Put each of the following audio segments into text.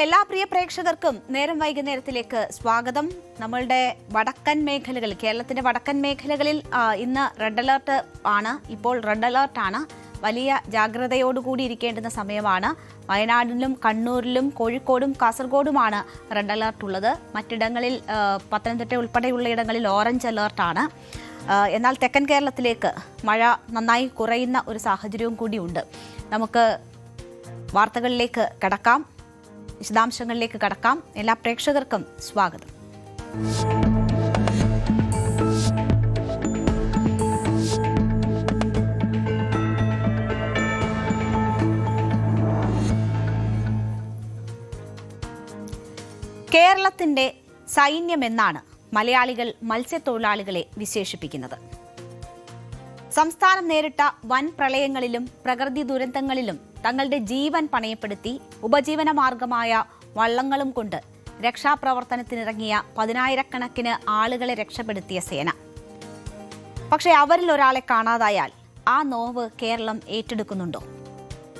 എല്ലാ പ്രിയ പ്രേക്ഷകർക്കും നേരം വൈകുന്നേരത്തിലേക്ക് സ്വാഗതം. നമ്മളുടെ വടക്കൻ മേഖലകളിൽ, കേരളത്തിന്റെ വടക്കൻ മേഖലകളിൽ ഇന്ന് റെഡ് അലർട്ട് ആണ്. ഇപ്പോൾ റെഡ് അലർട്ടാണ്. വലിയ ജാഗ്രതയോടുകൂടി ഇരിക്കേണ്ടുന്ന സമയമാണ്. വയനാടിലും കണ്ണൂരിലും കോഴിക്കോടും കാസർഗോഡുമാണ് റെഡ് അലർട്ട് ഉള്ളത്. മറ്റിടങ്ങളിൽ പത്തനംതിട്ട ഉൾപ്പെടെയുള്ള ഇടങ്ങളിൽ ഓറഞ്ച് അലർട്ടാണ്. എന്നാൽ തെക്കൻ കേരളത്തിലേക്ക് മഴ നന്നായി കുറയുന്ന ഒരു സാഹചര്യവും കൂടിയുണ്ട്. നമുക്ക് വാർത്തകളിലേക്ക് കടക്കാം, വിശദാംശങ്ങളിലേക്ക് കടക്കാം. എല്ലാ പ്രേക്ഷകർക്കും സ്വാഗതം. കേരളത്തിന്റെ സൈന്യമെന്നാണ് മലയാളികൾ മത്സ്യത്തൊഴിലാളികളെ വിശേഷിപ്പിക്കുന്നത്. സംസ്ഥാനം നേരിട്ട വൻ പ്രളയങ്ങളിലും പ്രകൃതി ദുരന്തങ്ങളിലും തങ്ങളുടെ ജീവൻ പണയപ്പെടുത്തി ഉപജീവന മാർഗമായ വള്ളങ്ങളും കൊണ്ട് രക്ഷാപ്രവർത്തനത്തിനിറങ്ങിയ പതിനായിരക്കണക്കിന് ആളുകളെ രക്ഷപ്പെടുത്തിയ സേന. പക്ഷേ അവരിൽ ഒരാളെ കാണാതായാൽ ആ നോവ് കേരളം ഏറ്റെടുക്കുന്നുണ്ടോ?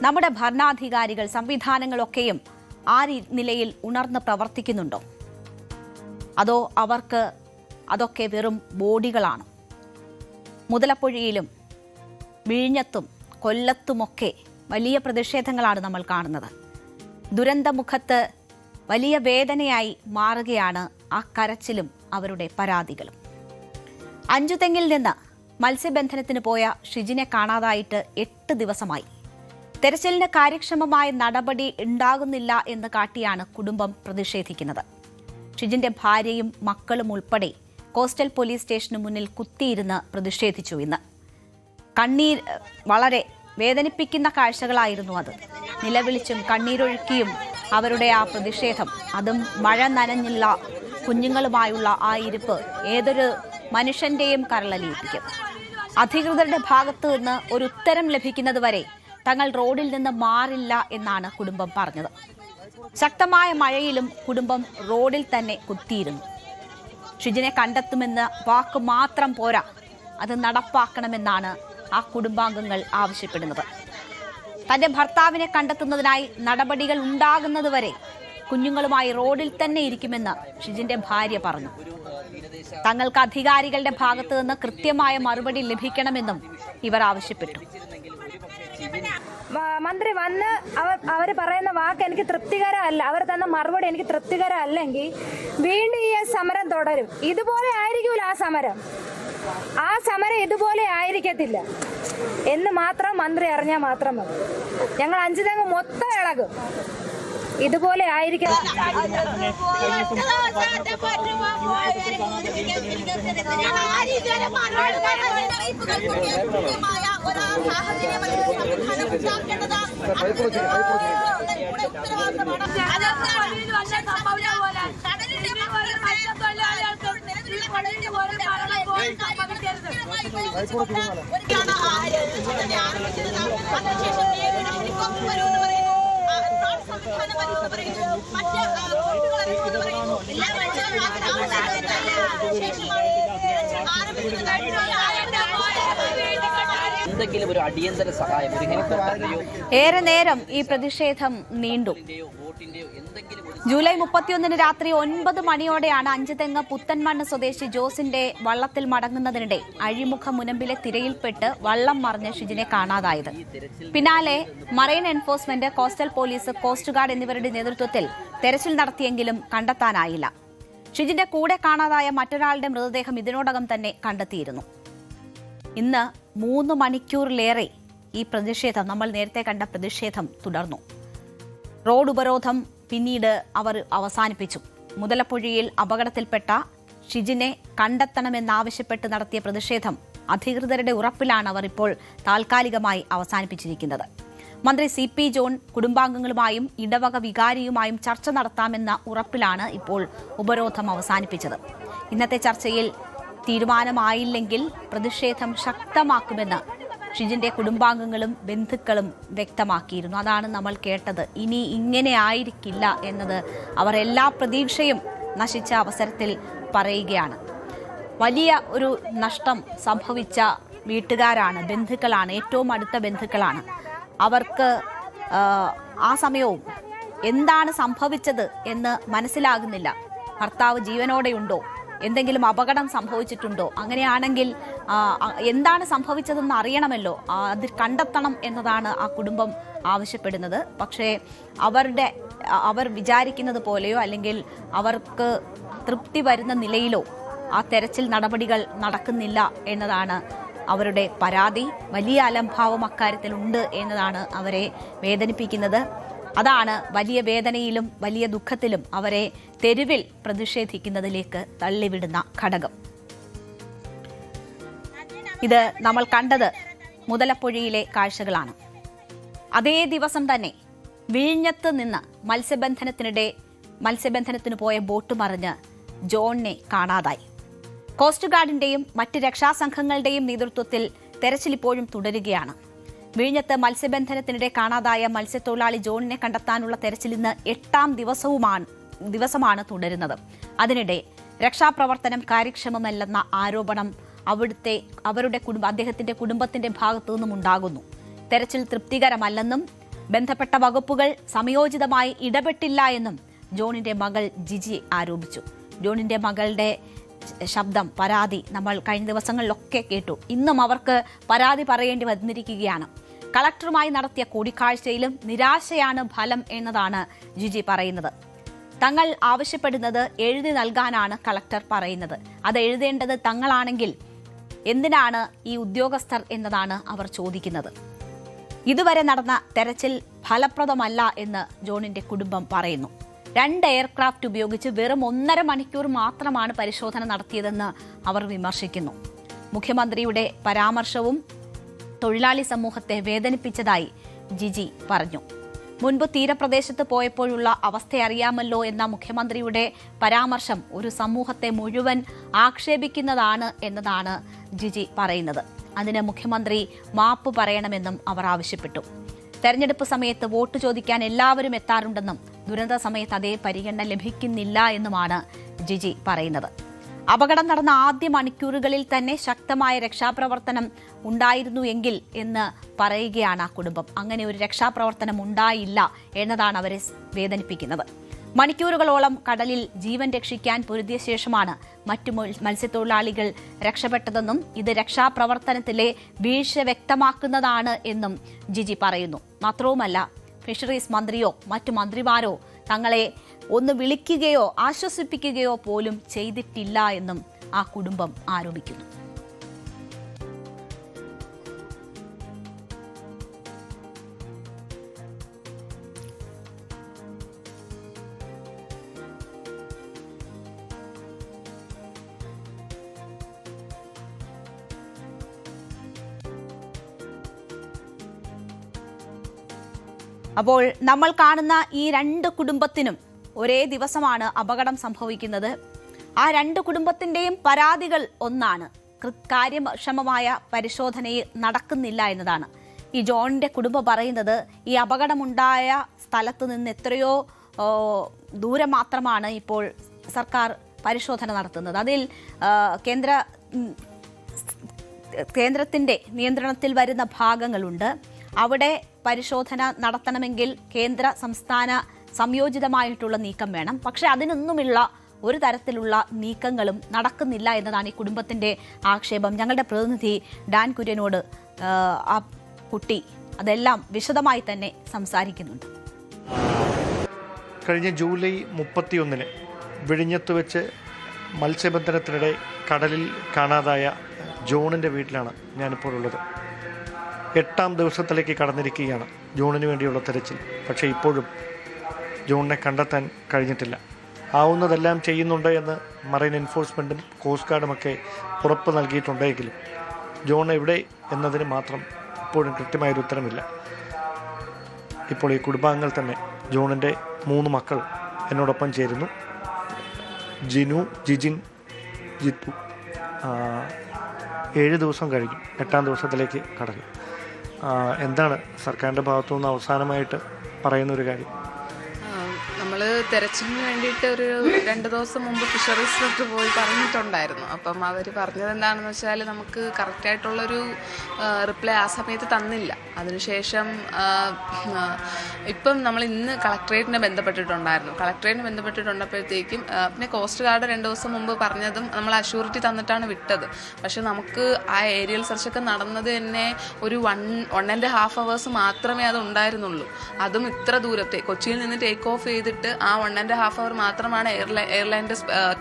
നമ്മുടെ ഭരണാധികാരികൾ, സംവിധാനങ്ങളൊക്കെയും ആ നിലയിൽ ഉണർന്ന് പ്രവർത്തിക്കുന്നുണ്ടോ? അതോ അവർക്ക് അതൊക്കെ വെറും ബോഡികളാണ്? മുതലപ്പുഴയിലും വിഴിഞ്ഞത്തും കൊല്ലത്തുമൊക്കെ വലിയ പ്രതിഷേധങ്ങളാണ് നമ്മൾ കാണുന്നത്. ദുരന്തമുഖത്ത് വലിയ വേദനയായി മാറുകയാണ് ആ കരച്ചിലും അവരുടെ പരാതികളും. അഞ്ചുതെങ്ങിൽ നിന്ന് മത്സ്യബന്ധനത്തിന് പോയ ഷിജിനെ കാണാതായിട്ട് 8 ദിവസമായി. തെരച്ചിലിന് കാര്യക്ഷമമായ നടപടി ഉണ്ടാകുന്നില്ല എന്ന് കാട്ടിയാണ് കുടുംബം പ്രതിഷേധിക്കുന്നത്. ഷിജിന്റെ ഭാര്യയും മക്കളും ഉൾപ്പെടെ കോസ്റ്റൽ പോലീസ് സ്റ്റേഷന് മുന്നിൽ കുത്തിയിരുന്ന് പ്രതിഷേധിച്ചു. ഇന്ന് വളരെ വേദനിപ്പിക്കുന്ന കാഴ്ചകളായിരുന്നു അത്. നിലവിളിച്ചും കണ്ണീരൊഴുക്കിയും അവരുടെ ആ പ്രതിഷേധം, അതും മഴ നനഞ്ഞുള്ള കുഞ്ഞുങ്ങളുമായുള്ള ആ ഇരിപ്പ് ഏതൊരു മനുഷ്യന്റെയും കരളലിയിപ്പിക്കും. അധികൃതരുടെ ഭാഗത്തു നിന്ന് ഒരു ഉത്തരം ലഭിക്കുന്നത് വരെ തങ്ങൾ റോഡിൽ നിന്ന് മാറില്ല എന്നാണ് കുടുംബം പറഞ്ഞത്. ശക്തമായ മഴയിലും കുടുംബം റോഡിൽ തന്നെ കുത്തിയിരുന്നു. ഷിജിനെ കണ്ടെത്തുമെന്ന് വാക്ക് മാത്രം പോരാ, അത് നടപ്പാക്കണമെന്നാണ് ആ കുടുംബാംഗങ്ങൾ ആവശ്യപ്പെടുന്നത്. തന്റെ ഭർത്താവിനെ കണ്ടെത്തുന്നതിനായി നടപടികൾ ഉണ്ടാകുന്നതുവരെ കുഞ്ഞുങ്ങളുമായി റോഡിൽ തന്നെ ഇരിക്കുമെന്ന് ഷിജിന്റെ ഭാര്യ പറഞ്ഞു. തങ്ങൾക്ക് അധികാരികളുടെ ഭാഗത്തു നിന്ന് കൃത്യമായ മറുപടി ലഭിക്കണമെന്നും ഇവർ ആവശ്യപ്പെട്ടു. മന്ത്രി വന്ന് അവർ പറയുന്ന വാക്ക് എനിക്ക് തൃപ്തികരമല്ല, അവർ തന്ന മറുപടി എനിക്ക് തൃപ്തികരമല്ലെങ്കിൽ വീണ്ടും ഈ സമരം തുടരും. ഇതുപോലെ ആയിരിക്കൂല ആ സമരം ഇതുപോലെ ആയിരിക്കത്തില്ല എന്ന് മാത്രം മന്ത്രി അറിഞ്ഞാൽ മാത്രം മതി. ഞങ്ങൾ 5 തെങ്ങ് മൊത്തം ഇളകും. ഇതുപോലെ ആയിരിക്കും. ഏറെ നേരം ഈ പ്രതിഷേധം നീണ്ടു. ജൂലൈ 31 രാത്രി 9 മണിയോടെയാണ് അഞ്ചുതെങ്ങ് പുത്തൻമണ്ണ് സ്വദേശി ജോസിന്റെ വള്ളത്തിൽ മടങ്ങുന്നതിനിടെ അഴിമുഖ മുനമ്പിലെ തിരയിൽപ്പെട്ട് വള്ളം മറിഞ്ഞ് ഷിജിനെ കാണാതായത്. പിന്നാലെ marine enforcement, coastal police, coast guard എന്നിവരുടെ നേതൃത്വത്തിൽ തെരച്ചിൽ നടത്തിയെങ്കിലും കണ്ടെത്താനായില്ല. ഷിജിന്റെ കൂടെ കാണാതായ മറ്റൊരാളുടെ മൃതദേഹം ഇതിനോടകം തന്നെ കണ്ടെത്തിയിരുന്നു. ഇന്ന് 3 മണിക്കൂറിലേറെ ഈ പ്രതിഷേധം, നമ്മൾ നേരത്തെ കണ്ട പ്രതിഷേധം തുടർന്നു. റോഡ് ഉപരോധം പിന്നീട് അവർ അവസാനിപ്പിച്ചു. മുതലപ്പുഴയിൽ അപകടത്തിൽപ്പെട്ട ഷിജിനെ കണ്ടെത്തണമെന്നാവശ്യപ്പെട്ട് നടത്തിയ പ്രതിഷേധം അധികൃതരുടെ ഉറപ്പിലാണ് അവർ ഇപ്പോൾ താൽക്കാലികമായി അവസാനിപ്പിച്ചിരിക്കുന്നത്. മന്ത്രി CP ജോൺ കുടുംബാംഗങ്ങളുമായും ഇടവക വികാരിയുമായും ചർച്ച നടത്താമെന്ന ഉറപ്പിലാണ് ഇപ്പോൾ ഉപരോധം അവസാനിപ്പിച്ചത്. ഇന്നത്തെ ചർച്ചയിൽ തീരുമാനമായില്ലെങ്കിൽ പ്രതിഷേധം ശക്തമാക്കുമെന്ന് ഷിജിന്റെ കുടുംബാംഗങ്ങളും ബന്ധുക്കളും വ്യക്തമാക്കിയിരുന്നു. അതാണ് നമ്മൾ കേട്ടത്. ഇനി ഇങ്ങനെ ആയിരിക്കില്ല എന്നത് അവർ എല്ലാ പ്രതീക്ഷയും നശിച്ച അവസരത്തിൽ പറയുകയാണ്. വലിയ ഒരു നഷ്ടം സംഭവിച്ച വീട്ടുകാരാണ്, ബന്ധുക്കളാണ്, ഏറ്റവും അടുത്ത ബന്ധുക്കളാണ്. അവർക്ക് ആ സമയവും എന്താണ് സംഭവിച്ചത് എന്ന് മനസ്സിലാകുന്നില്ല. ഭർത്താവ് ജീവനോടെയുണ്ടോ, എന്തെങ്കിലും അപകടം സംഭവിച്ചിട്ടുണ്ടോ, അങ്ങനെയാണെങ്കിൽ എന്താണ് സംഭവിച്ചതെന്ന് അറിയണമല്ലോ, അത് കണ്ടെത്തണം എന്നതാണ് ആ കുടുംബം ആവശ്യപ്പെടുന്നത്. പക്ഷേ അവർ വിചാരിക്കുന്നത് പോലെയോ അല്ലെങ്കിൽ അവർക്ക് തൃപ്തി വരുന്ന നിലയിലോ ആ തെരച്ചിൽ നടപടികൾ നടക്കുന്നില്ല എന്നതാണ് അവരുടെ പരാതി. വലിയ അലംഭാവം അക്കാര്യത്തിലുണ്ട് എന്നതാണ് അവരെ വേദനിപ്പിക്കുന്നത്. അതാണ് വലിയ വേദനയിലും വലിയ ദുഃഖത്തിലും അവരെ തെരുവിൽ പ്രതിഷേധിക്കുന്നതിലേക്ക് തള്ളിവിടുന്ന ഘടകം. ഇത് നമ്മൾ കണ്ടത് മുതലപ്പുഴയിലെ കാഴ്ചകളാണ്. അതേ ദിവസം തന്നെ വിഴിഞ്ഞത്ത് നിന്ന് മത്സ്യബന്ധനത്തിന് പോയ ബോട്ട് മറിഞ്ഞ് ജോണിനെ കാണാതായി. കോസ്റ്റ് ഗാർഡിന്റെയും മറ്റ് രക്ഷാസംഘങ്ങളുടെയും നേതൃത്വത്തിൽ തെരച്ചിൽ ഇപ്പോഴും തുടരുകയാണ്. വിഴിഞ്ഞത്ത് മത്സ്യബന്ധനത്തിനിടെ കാണാതായ മത്സ്യത്തൊഴിലാളി ജോണിനെ കണ്ടെത്താനുള്ള തെരച്ചിൽ ഇന്ന് 8ാം ദിവസമാണ് തുടരുന്നത്. അതിനിടെ രക്ഷാപ്രവർത്തനം കാര്യക്ഷമമല്ലെന്ന ആരോപണം അദ്ദേഹത്തിന്റെ കുടുംബത്തിന്റെ ഭാഗത്തു നിന്നും ഉണ്ടാകുന്നു. തെരച്ചിൽ തൃപ്തികരമല്ലെന്നും ബന്ധപ്പെട്ട വകുപ്പുകൾ സമയോചിതമായി ഇടപെട്ടില്ല എന്നും ജോണിന്റെ മകൾ ജിജി ആരോപിച്ചു. ജോണിന്റെ മകളുടെ ശബ്ദം, പരാതി നമ്മൾ കഴിഞ്ഞ ദിവസങ്ങളിലൊക്കെ കേട്ടു. ഇന്നും അവർക്ക് പരാതി പറയേണ്ടി വന്നിരിക്കുകയാണ്. കളക്ടറുമായി നടത്തിയ കൂടിക്കാഴ്ചയിലും നിരാശയാണ് ഫലം എന്നതാണ് ജിജി പറയുന്നത്. തങ്ങൾ ആവശ്യപ്പെടുന്നത് എഴുതി നൽകാനാണ് കളക്ടർ പറയുന്നത്. അത് എഴുതേണ്ടത് തങ്ങളാണെങ്കിൽ എന്തിനാണ് ഈ ഉദ്യോഗസ്ഥർ എന്നതാണ് അവർ ചോദിക്കുന്നത്. ഇതുവരെ നടന്ന തെരച്ചിൽ ഫലപ്രദമല്ല എന്ന് ജോണിന്റെ കുടുംബം പറയുന്നു. 2 എയർക്രാഫ്റ്റ് ഉപയോഗിച്ച് വെറും 1.5 മണിക്കൂർ മാത്രമാണ് പരിശോധന നടത്തിയതെന്ന് അവർ വിമർശിക്കുന്നു. മുഖ്യമന്ത്രിയുടെ പരാമർശവും തൊഴിലാളി സമൂഹത്തെ വേദനിപ്പിച്ചതായി ജിജി പറഞ്ഞു. മുൻപ് തീരപ്രദേശത്ത് പോയപ്പോഴുള്ള അവസ്ഥ അറിയാമല്ലോ എന്ന മുഖ്യമന്ത്രിയുടെ പരാമർശം ഒരു സമൂഹത്തെ മുഴുവൻ ആക്ഷേപിക്കുന്നതാണ് എന്നതാണ് ജിജി പറയുന്നത്. അതിന് മുഖ്യമന്ത്രി മാപ്പ് പറയണമെന്നും അവർ ആവശ്യപ്പെട്ടു. തെരഞ്ഞെടുപ്പ് സമയത്ത് വോട്ട് ചോദിക്കാൻ എല്ലാവരും എത്താറുണ്ടെന്നും ദുരന്ത സമയത്ത് അതേ പരിഗണന ലഭിക്കുന്നില്ല എന്നുമാണ് ജിജി പറയുന്നത്. അപകടം നടന്ന ആദ്യ മണിക്കൂറുകളിൽ തന്നെ ശക്തമായ രക്ഷാപ്രവർത്തനം ഉണ്ടായിരുന്നു എങ്കിൽ എന്ന് പറയുകയാണ് ആ കുടുംബം. അങ്ങനെ ഒരു രക്ഷാപ്രവർത്തനം ഉണ്ടായില്ല എന്നതാണ് അവരെ വേദനിപ്പിക്കുന്നത്. മണിക്കൂറുകളോളം കടലിൽ ജീവൻ രക്ഷിക്കാൻ പൊരുതിയ ശേഷമാണ് മറ്റു മത്സ്യത്തൊഴിലാളികൾ രക്ഷപ്പെട്ടതെന്നും ഇത് രക്ഷാപ്രവർത്തനത്തിലെ വീഴ്ച വ്യക്തമാക്കുന്നതാണ് എന്നും ജിജി പറയുന്നു. മാത്രവുമല്ല, ഫിഷറീസ് മന്ത്രിയോ മറ്റു മന്ത്രിമാരോ തങ്ങളെ ഒന്ന് വിളിക്കുകയോ ആശ്വസിപ്പിക്കുകയോ പോലും ചെയ്തിട്ടില്ല എന്നും ആ കുടുംബം ആരോപിക്കുന്നു. അപ്പോൾ നമ്മൾ കാണുന്ന ഈ 2 കുടുംബത്തിനും ഒരേ ദിവസമാണ് അപകടം സംഭവിക്കുന്നത്. ആ 2 കുടുംബത്തിന്റെയും പരാതികൾ ഒന്നാണ്. കാര്യക്ഷമമായ പരിശോധനയിൽ നടക്കുന്നില്ല എന്നതാണ്. ഈ ജോണിന്റെ കുടുംബം പറയുന്നത് ഈ അപകടമുണ്ടായ സ്ഥലത്ത് നിന്ന് എത്രയോ ദൂരം മാത്രമാണ് ഇപ്പോൾ സർക്കാർ പരിശോധന നടത്തുന്നത്. അതിൽ കേന്ദ്രത്തിന്റെ നിയന്ത്രണത്തിൽ വരുന്ന ഭാഗങ്ങളുണ്ട്. അവിടെ പരിശോധന നടത്തണമെങ്കിൽ കേന്ദ്ര സംസ്ഥാന സംയോജിതമായിട്ടുള്ള നീക്കം വേണം. പക്ഷെ അതിനൊന്നുമുള്ള ഒരു തരത്തിലുള്ള നീക്കങ്ങളും നടക്കുന്നില്ല എന്നതാണ് ഈ കുടുംബത്തിന്റെ ആക്ഷേപം. ഞങ്ങളുടെ പ്രതിനിധി ഡാൻ കുര്യനോട് ആ കുട്ടി അതെല്ലാം വിശദമായി തന്നെ സംസാരിക്കുന്നുണ്ട്. കഴിഞ്ഞ ജൂലൈ 31 വിഴിഞ്ഞത്ത് വെച്ച് മത്സ്യബന്ധനത്തിനിടെ കടലിൽ കാണാതായ ജോണിൻ്റെ വീട്ടിലാണ് ഞാനിപ്പോൾ ഉള്ളത്. 8ാം ദിവസത്തിലേക്ക് കടന്നിരിക്കുകയാണ് ജോണിന് വേണ്ടിയുള്ള തെരച്ചിൽ. പക്ഷേ ഇപ്പോഴും ജോണിനെ കണ്ടെത്താൻ കഴിഞ്ഞിട്ടില്ല. ആവുന്നതെല്ലാം ചെയ്യുന്നുണ്ട് എന്ന് മറൈൻ എൻഫോഴ്സ്മെൻറ്റും കോസ്റ്റ് ഗാർഡുമൊക്കെ ഉറപ്പ് നൽകിയിട്ടുണ്ടെങ്കിലും ജോൺ എവിടെ എന്നതിന് മാത്രം ഇപ്പോഴും കൃത്യമായൊരു ഉത്തരമില്ല. ഇപ്പോൾ ഈ കുടുംബാംഗങ്ങൾ തന്നെ ജോണിൻ്റെ 3 മക്കൾ എന്നോടൊപ്പം ചേരുന്നു. ജിനു, ജിജിൻ, ജിത്തു. 7 ദിവസം കഴിഞ്ഞു, 8ാം ദിവസത്തിലേക്ക് കടന്നു. എന്താണ് സർക്കാരിൻ്റെ ഭാഗത്തുനിന്ന് അവസാനമായിട്ട് പറയുന്നൊരു കാര്യം? നമ്മൾ തെരച്ചിലിന് വേണ്ടിയിട്ട് ഒരു 2 ദിവസം മുമ്പ് ഫിഷറീസിലോട്ട് പോയി പറഞ്ഞിട്ടുണ്ടായിരുന്നു. അപ്പം അവർ പറഞ്ഞത് എന്താണെന്ന് വെച്ചാൽ നമുക്ക് കറക്റ്റായിട്ടുള്ളൊരു റിപ്ലൈ ആ സമയത്ത് തന്നില്ല. അതിനുശേഷം ഇപ്പം നമ്മൾ ഇന്ന് കളക്ട്രേറ്റിനെ ബന്ധപ്പെട്ടിട്ടുണ്ടപ്പോഴത്തേക്കും പിന്നെ കോസ്റ്റ് ഗാർഡ് 2 ദിവസം മുമ്പ് പറഞ്ഞതും നമ്മൾ അഷ്യൂരിറ്റി തന്നിട്ടാണ് വിട്ടത്. പക്ഷെ നമുക്ക് ആ ഏരിയൽ സെർച്ചൊക്കെ നടന്നത് തന്നെ ഒരു 1.5 hours മാത്രമേ അത് ഉണ്ടായിരുന്നുള്ളൂ. അതും ഇത്ര ദൂരത്തെ കൊച്ചിയിൽ നിന്ന് ടേക്ക് ഓഫ് ചെയ്തിട്ട് ആ 1.5 hour മാത്രമാണ് എയർലൈൻ്റെ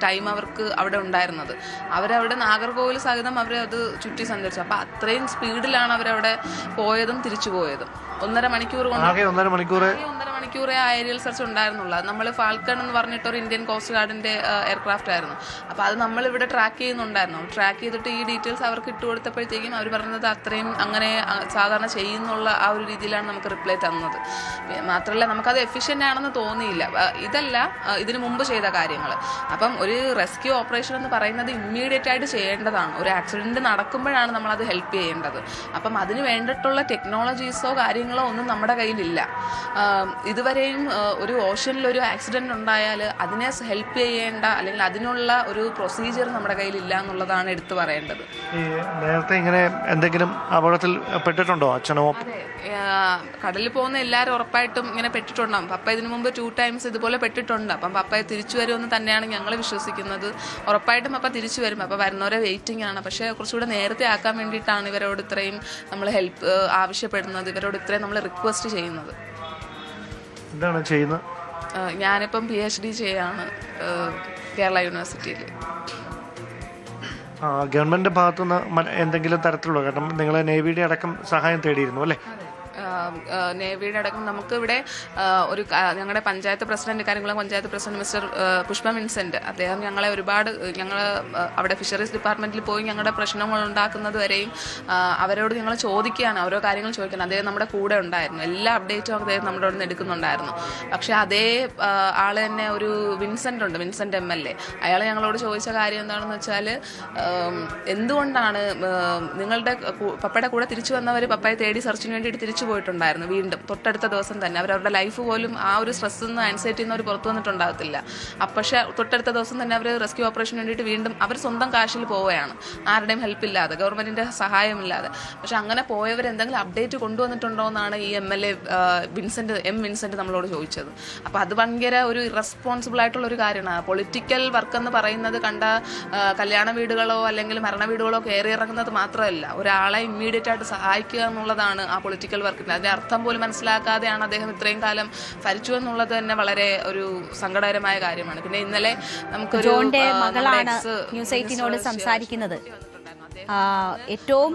ടൈം അവർക്ക് അവിടെ ഉണ്ടായിരുന്നത്. അവരവിടെ നാഗർകോവിൽ സഹിതം അവരത് ചുറ്റി സഞ്ചരിച്ചു. അപ്പോൾ അത്രയും സ്പീഡിലാണ് അവരവിടെ പോയതും തിരിച്ചു പോയതും. 1.5 മണിക്കൂർ കൊണ്ട് 1.5 മണിക്കൂറേ ആ ഏരിയൽ സെർച്ച് ഉണ്ടായിരുന്നുള്ളൂ. അത് നമ്മൾ ഫാൽക്കൺ എന്ന് പറഞ്ഞിട്ടൊരു ഇന്ത്യൻ കോസ്റ്റ് ഗാർഡിൻ്റെ എയർക്രാഫ്റ്റ് ആയിരുന്നു. അപ്പോൾ അത് നമ്മളിവിടെ ട്രാക്ക് ചെയ്യുന്നുണ്ടായിരുന്നു. ട്രാക്ക് ചെയ്തിട്ട് ഈ ഡീറ്റെയിൽസ് അവർക്ക് ഇട്ട് കൊടുത്തപ്പോഴത്തേക്കും അവർ പറഞ്ഞത് അത്രയും അങ്ങനെ സാധാരണ ചെയ്യുന്നുള്ള ആ ഒരു രീതിയിലാണ് നമുക്ക് റിപ്ലൈ തന്നത്. മാത്രമല്ല നമുക്കത് എഫിഷ്യൻ്റ് ആണെന്ന് തോന്നിയില്ല. ഇതല്ല ഇതിനു മുമ്പ് ചെയ്ത കാര്യങ്ങൾ. അപ്പം ഒരു റെസ്ക്യൂ ഓപ്പറേഷൻ എന്ന് പറയുന്നത് ഇമ്മീഡിയറ്റ് ആയിട്ട് ചെയ്യേണ്ടതാണ്. ഒരു ആക്സിഡൻറ്റ് നടക്കുമ്പോഴാണ് നമ്മളത് ഹെൽപ്പ് ചെയ്യേണ്ടത്. അപ്പം അതിന് വേണ്ടിയിട്ടുള്ള ടെക്നോളജീസോ കാര്യങ്ങളോ ഒന്നും നമ്മുടെ കയ്യിലില്ല. ഇതുവരെയും ഒരു ഓഷനിലൊരു ആക്സിഡൻറ്റ് ഉണ്ടായാൽ അതിനെ ഹെൽപ്പ് ചെയ്യേണ്ട അല്ലെങ്കിൽ അതിനുള്ള ഒരു പ്രൊസീജിയർ നമ്മുടെ കയ്യിലില്ല എന്നുള്ളതാണ് എടുത്തു പറയേണ്ടത്. നേരത്തെ ഇങ്ങനെ എന്തെങ്കിലും അപകടത്തിൽ പെട്ടിട്ടുണ്ടോ അച്ഛനോ? കടലിൽ പോകുന്ന എല്ലാവരും ഉറപ്പായിട്ടും ഇങ്ങനെ പെട്ടിട്ടുണ്ടാകും. പപ്പ ഇതിനു മുമ്പ് 2 times ഇതുപോലെ പെട്ടിട്ടുണ്ട്. അപ്പം പപ്പയെ തിരിച്ചു വരുമെന്ന് തന്നെയാണ് ഞങ്ങൾ വിശ്വസിക്കുന്നത്. ഉറപ്പായിട്ടും പപ്പ തിരിച്ചു വരും. പപ്പ വരുന്നവരെ വെയിറ്റിംഗ് ആണ്. പക്ഷേ കുറച്ചുകൂടെ നേരത്തെ ആക്കാൻ വേണ്ടിയിട്ടാണ് ഇവരോട് ഇത്രയും നമ്മൾ ഹെൽപ്പ് ആവശ്യപ്പെടുന്നത്, ഇവരോട് ഇത്രയും നമ്മൾ റിക്വസ്റ്റ് ചെയ്യുന്നത്. എന്താണ് ചെയ്യുന്നത്? ഞാനിപ്പം PhD ചെയ്യാണ് കേരള യൂണിവേഴ്സിറ്റിയിൽ. ഗവൺമെന്റിന്റെ ഭാഗത്തുനിന്ന് എന്തെങ്കിലും തരത്തിലുള്ള, കാരണം നിങ്ങൾ നേവിയുടെ അടക്കം സഹായം തേടിയിരുന്നു അല്ലേ? നേവിയുടെ അടക്കം നമുക്ക് ഇവിടെ ഒരു ഞങ്ങളുടെ പഞ്ചായത്ത് പ്രസിഡന്റ്, കാര്യങ്ങളും panchayat president mister Pushpa Vincent, അദ്ദേഹം ഞങ്ങളെ ഒരുപാട് അവിടെ ഫിഷറീസ് ഡിപ്പാർട്ട്മെന്റിൽ പോയി ഞങ്ങളുടെ പ്രശ്നങ്ങൾ ഉണ്ടാക്കുന്നത് വരെയും അവരോട് ഞങ്ങൾ ചോദിക്കുകയാണ്, ഓരോ കാര്യങ്ങൾ ചോദിക്കുകയാണ്. അദ്ദേഹം നമ്മുടെ കൂടെ ഉണ്ടായിരുന്നു. എല്ലാ അപ്ഡേറ്റും അദ്ദേഹം നമ്മുടെ അവിടെ നിന്ന് എടുക്കുന്നുണ്ടായിരുന്നു. പക്ഷേ അതേ ആൾ തന്നെ ഒരു വിൻസെന്റ് MLA, അയാൾ ഞങ്ങളോട് ചോദിച്ച കാര്യം എന്താണെന്ന് വെച്ചാൽ, എന്തുകൊണ്ടാണ് നിങ്ങളുടെ പപ്പയുടെ കൂടെ തിരിച്ചു വന്നവർ പപ്പയെ തേടി സെർച്ചിന് വേണ്ടിയിട്ട് തിരിച്ചു പോയിട്ടുണ്ടായിരുന്നു. വീണ്ടും തൊട്ടടുത്ത ദിവസം തന്നെ അവരവരുടെ ലൈഫ് പോലും ആ ഒരു സ്ട്രെസ്സിൽ നിന്ന് ആൻസൈറ്റിയിൽ നിന്ന് അവർ പുറത്തു വന്നിട്ടുണ്ടാകത്തില്ല. പക്ഷേ തൊട്ടടുത്ത ദിവസം തന്നെ അവർ റെസ്ക്യൂ ഓപ്പറേഷന് വേണ്ടിയിട്ട് വീണ്ടും അവർ സ്വന്തം കാശിൽ പോവുകയാണ്, ആരുടെയും ഹെൽപ്പ് ഇല്ലാതെ, ഗവൺമെൻറ്റിൻ്റെ സഹായമില്ലാതെ. പക്ഷെ അങ്ങനെ പോയവർ എന്തെങ്കിലും അപ്ഡേറ്റ് കൊണ്ടുവന്നിട്ടുണ്ടോ എന്നാണ് ഈ MLA വിൻസെന്റ് നമ്മളോട് ചോദിച്ചത്. അപ്പോൾ അത് ഭയങ്കര ഒരു ഇറസ്പോൺസിബിൾ ആയിട്ടുള്ള ഒരു കാര്യമാണ്. പൊളിറ്റിക്കൽ വർക്ക് എന്ന് പറയുന്നത് കല്യാണ വീടുകളോ അല്ലെങ്കിൽ മരണ വീടുകളോ കയറി ഇറങ്ങുന്നത് മാത്രമല്ല, ഒരാളെ ഇമ്മീഡിയറ്റ് ആയിട്ട് സഹായിക്കുക എന്നുള്ളതാണ് ആ പൊളിറ്റിക്കൽ വർക്ക്. അതിന്റെ അർത്ഥം പോലും മനസ്സിലാക്കാതെയാണ് അദ്ദേഹം ഇത്രയും കാലം ഭരിച്ചു എന്നുള്ളത് തന്നെ വളരെ ഒരു സങ്കടകരമായ കാര്യമാണ്. പിന്നെ ഇന്നലെ നമുക്ക് ജോണിന്റെ മകളാണ് ന്യൂസ് 18നോട് സംസാരിക്കുന്നത്. ഏറ്റവും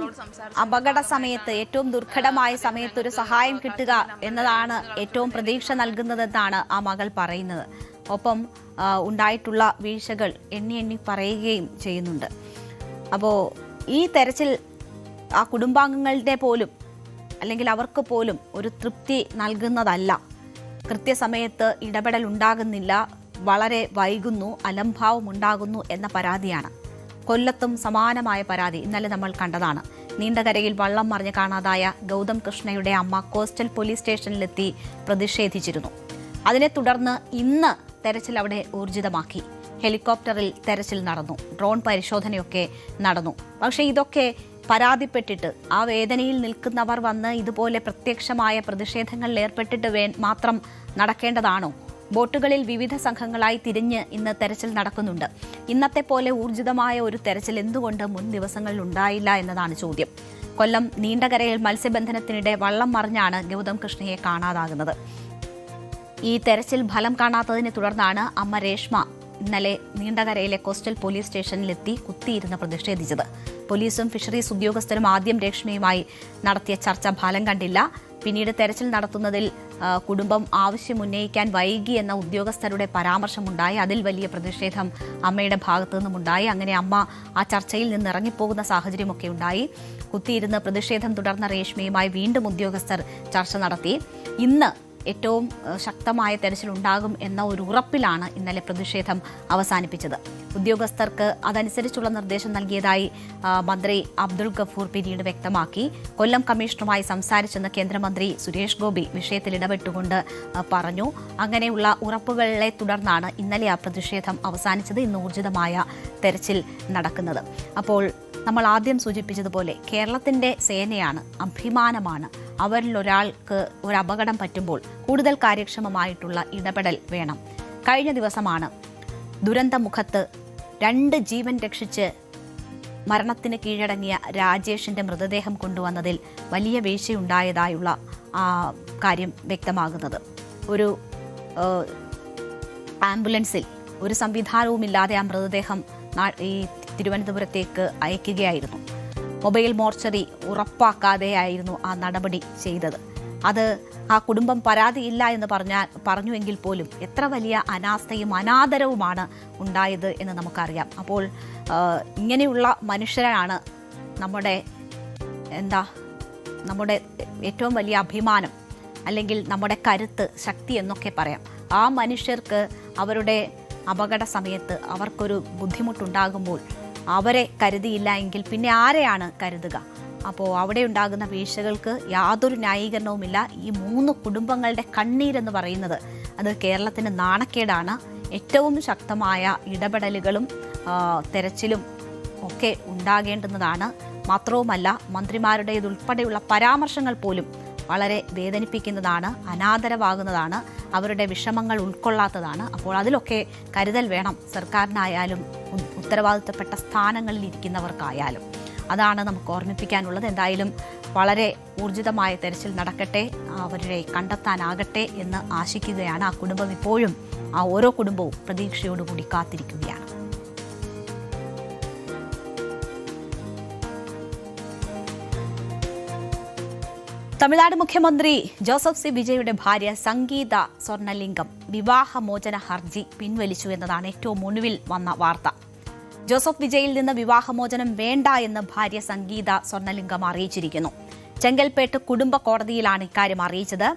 അപകട സമയത്ത്, ഏറ്റവും ദുർഘടമായ സമയത്ത് ഒരു സഹായം കിട്ടുക എന്നതാണ് ഏറ്റവും പ്രതീക്ഷ നൽകുന്നതെന്നാണ് ആ മകൾ പറയുന്നത്. ഒപ്പം ഉണ്ടായിട്ടുള്ള വീഴ്ചകൾ എണ്ണി പറയുകയും ചെയ്യുന്നുണ്ട്. അപ്പോൾ ഈ തെരച്ചിൽ ആ കുടുംബാംഗങ്ങളുടെ പോലും അല്ലെങ്കിൽ അവർക്ക് പോലും ഒരു തൃപ്തി നൽകുന്നതല്ല. കൃത്യസമയത്ത് ഇടപെടൽ ഉണ്ടാകുന്നില്ല, വളരെ വൈകുന്നു, അലംഭാവം ഉണ്ടാകുന്നു എന്ന പരാതിയാണ്. കൊല്ലത്തും സമാനമായ പരാതി ഇന്നലെ നമ്മൾ കണ്ടതാണ്. നീണ്ടകരയിൽ വള്ളം മറിഞ്ഞ് കാണാതായ ഗൗതം കൃഷ്ണയുടെ അമ്മ കോസ്റ്റൽ പോലീസ് സ്റ്റേഷനിലെത്തി പ്രതിഷേധിച്ചിരുന്നു. അതിനെ തുടർന്ന് ഇന്ന് തെരച്ചിൽ അവിടെ ഊർജിതമാക്കി. ഹെലികോപ്റ്ററിൽ തെരച്ചിൽ നടന്നു, ഡ്രോൺ പരിശോധനയൊക്കെ നടന്നു. പക്ഷേ ഇതൊക്കെ പരാതിപ്പെട്ടിട്ട് ആ വേദനയിൽ നിൽക്കുന്നവർ വന്ന് ഇതുപോലെ പ്രത്യക്ഷമായ പ്രതിഷേധങ്ങളിൽ ഏർപ്പെട്ടിട്ട് മാത്രം നടക്കേണ്ടതാണോ? ബോട്ടുകളിൽ വിവിധ സംഘങ്ങളായി തിരിഞ്ഞ് ഇന്ന് തെരച്ചിൽ നടക്കുന്നുണ്ട്. ഇന്നത്തെ പോലെ ഊർജിതമായ ഒരു തെരച്ചിൽ എന്തുകൊണ്ട് മുൻ ദിവസങ്ങളിൽ ഉണ്ടായില്ല എന്നതാണ് ചോദ്യം. കൊല്ലം നീണ്ടകരയിൽ മത്സ്യബന്ധനത്തിനിടെ വള്ളം മറിഞ്ഞാണ് ഗൗതം കൃഷ്ണയെ കാണാതാകുന്നത്. ഈ തെരച്ചിൽ ഫലം കാണാത്തതിനെ തുടർന്നാണ് അമ്മ രേഷ്മ ഇന്നലെ നീണ്ടകരയിലെ കോസ്റ്റൽ പോലീസ് സ്റ്റേഷനിലെത്തി കുത്തിയിരുന്ന് പ്രതിഷേധിച്ചത്. പോലീസും ഫിഷറീസ് ഉദ്യോഗസ്ഥരും ആദ്യം രേഷ്മയുമായി നടത്തിയ ചർച്ച ഫലം കണ്ടില്ല. പിന്നീട് തെരച്ചിൽ നടത്തുന്നതിൽ കുടുംബം ആവശ്യമുന്നയിക്കാൻ വൈകി എന്ന ഉദ്യോഗസ്ഥരുടെ പരാമർശമുണ്ടായി. അതിൽ വലിയ പ്രതിഷേധം അമ്മയുടെ ഭാഗത്തു നിന്നുമുണ്ടായി. അങ്ങനെ അമ്മ ആ ചർച്ചയിൽ നിന്ന് ഇറങ്ങിപ്പോകുന്ന സാഹചര്യമൊക്കെ ഉണ്ടായി. കുത്തിയിരുന്ന് പ്രതിഷേധം തുടർന്ന രേഷ്മയുമായി വീണ്ടും ഉദ്യോഗസ്ഥർ ചർച്ച നടത്തി. ഇന്ന് ഏറ്റവും ശക്തമായ തെരച്ചിലുണ്ടാകും എന്ന ഒരു ഉറപ്പിലാണ് ഇന്നലെ പ്രതിഷേധം അവസാനിപ്പിച്ചത്. ഉദ്യോഗസ്ഥർക്ക് അതനുസരിച്ചുള്ള നിർദ്ദേശം നൽകിയതായി മന്ത്രി അബ്ദുൾ ഗഫൂർ പിന്നീട് വ്യക്തമാക്കി. കൊല്ലം കമ്മീഷണറുമായി സംസാരിച്ചെന്ന് കേന്ദ്രമന്ത്രി സുരേഷ് ഗോപി വിഷയത്തിൽ ഇടപെട്ടുകൊണ്ട് പറഞ്ഞു. അങ്ങനെയുള്ള ഉറപ്പുകളെ തുടർന്നാണ് ഇന്നലെ ആ പ്രതിഷേധം അവസാനിച്ചത്. ഇന്ന് ഊർജിതമായ തെരച്ചിൽ നടക്കുന്നത്. അപ്പോൾ നമ്മൾ ആദ്യം സൂചിപ്പിച്ചതുപോലെ കേരളത്തിൻ്റെ സേനയാണ്, അഭിമാനമാണ്. അവരിൽ ഒരാൾക്ക് ഒരു അപകടം പറ്റുമ്പോൾ കൂടുതൽ കാര്യക്ഷമമായിട്ടുള്ള ഇടപെടൽ വേണം. കഴിഞ്ഞ ദിവസമാണ് ദുരന്തമുഖത്ത് 2 ജീവൻ രക്ഷിച്ച് മരണത്തിന് കീഴടങ്ങിയ രാജേഷിന്റെ മൃതദേഹം കൊണ്ടുവന്നതിൽ വലിയ വീഴ്ചയുണ്ടായതായുള്ള കാര്യം വ്യക്തമാകുന്നത്. ഒരു ആംബുലൻസിൽ ഒരു സംവിധാനവുമില്ലാതെ ആ മൃതദേഹം ഈ തിരുവനന്തപുരത്തേക്ക് അയക്കുകയായിരുന്നു. മൊബൈൽ മോർച്ചറി ഉറപ്പാക്കാതെയായിരുന്നു ആ നടപടി ചെയ്തത്. അത് ആ കുടുംബം പരാതിയില്ല എന്ന് പറഞ്ഞുവെങ്കിൽ പോലും എത്ര വലിയ അനാസ്ഥയും അനാദരവുമാണ് ഉണ്ടായത് എന്ന് നമുക്കറിയാം. അപ്പോൾ ഇങ്ങനെയുള്ള മനുഷ്യരാണ് നമ്മുടെ ഏറ്റവും വലിയ അഭിമാനം, അല്ലെങ്കിൽ നമ്മുടെ കരുത്ത്, ശക്തി എന്നൊക്കെ പറയാം. ആ മനുഷ്യർക്ക് അവരുടെ അപകട സമയത്ത് അവർക്കൊരു ബുദ്ധിമുട്ടുണ്ടാകുമ്പോൾ അവരെ കരുതിയില്ല എങ്കിൽ പിന്നെ ആരെയാണ് കരുതുക? അപ്പോൾ അവിടെ ഉണ്ടാകുന്ന വീഴ്ചകൾക്ക് യാതൊരു ന്യായീകരണവുമില്ല. ഈ 3 കുടുംബങ്ങളുടെ കണ്ണീരെന്ന് പറയുന്നത് അത് കേരളത്തിന് നാണക്കേടാണ്. ഏറ്റവും ശക്തമായ ഇടപെടലുകളും തെരച്ചിലും ഒക്കെ ഉണ്ടാകേണ്ടുന്നതാണ്. മാത്രവുമല്ല, മന്ത്രിമാരുടേതുൾപ്പെടെയുള്ള പരാമർശങ്ങൾ പോലും വളരെ വേദനിപ്പിക്കുന്നതാണ്, അനാദരവാകുന്നതാണ്, അവരുടെ വിഷമങ്ങൾ ഉൾക്കൊള്ളാത്തതാണ്. അപ്പോൾ അതിലൊക്കെ കരുതൽ വേണം, സർക്കാരിനായാലും ഉത്തരവാദിത്തപ്പെട്ട സ്ഥാനങ്ങളിൽ ഇരിക്കുന്നവർക്കായാലും. അതാണ് നമുക്ക് ഓർമ്മിപ്പിക്കാനുള്ളത്. എന്തായാലും വളരെ ഊർജിതമായ തെരച്ചിൽ നടക്കട്ടെ, അവരെ കണ്ടെത്താനാകട്ടെ എന്ന് ആശിക്കുകയാണ്. ആ കുടുംബം ഇപ്പോഴും, ആ ഓരോ കുടുംബവും പ്രതീക്ഷയോടുകൂടി കാത്തിരിക്കുകയാണ്. തമിഴ്നാട് മുഖ്യമന്ത്രി ജോസഫ് സി വിജയുടെ ഭാര്യ സംഗീത സ്വർണലിംഗം വിവാഹമോചന ഹർജി പിൻവലിച്ചു എന്നതാണ് ഏറ്റവും ഒടുവിൽ വന്ന വാർത്ത. ജോസഫ് വിജയിൽ നിന്ന് വിവാഹമോചനം വേണ്ട എന്ന് ഭാര്യ സംഗീത സ്വർണലിംഗം അറിയിച്ചിരിക്കുന്നു. ചെങ്കൽപ്പേട്ട് കുടുംബ കോടതിയിലാണ് ഇക്കാര്യം അറിയിച്ചത്.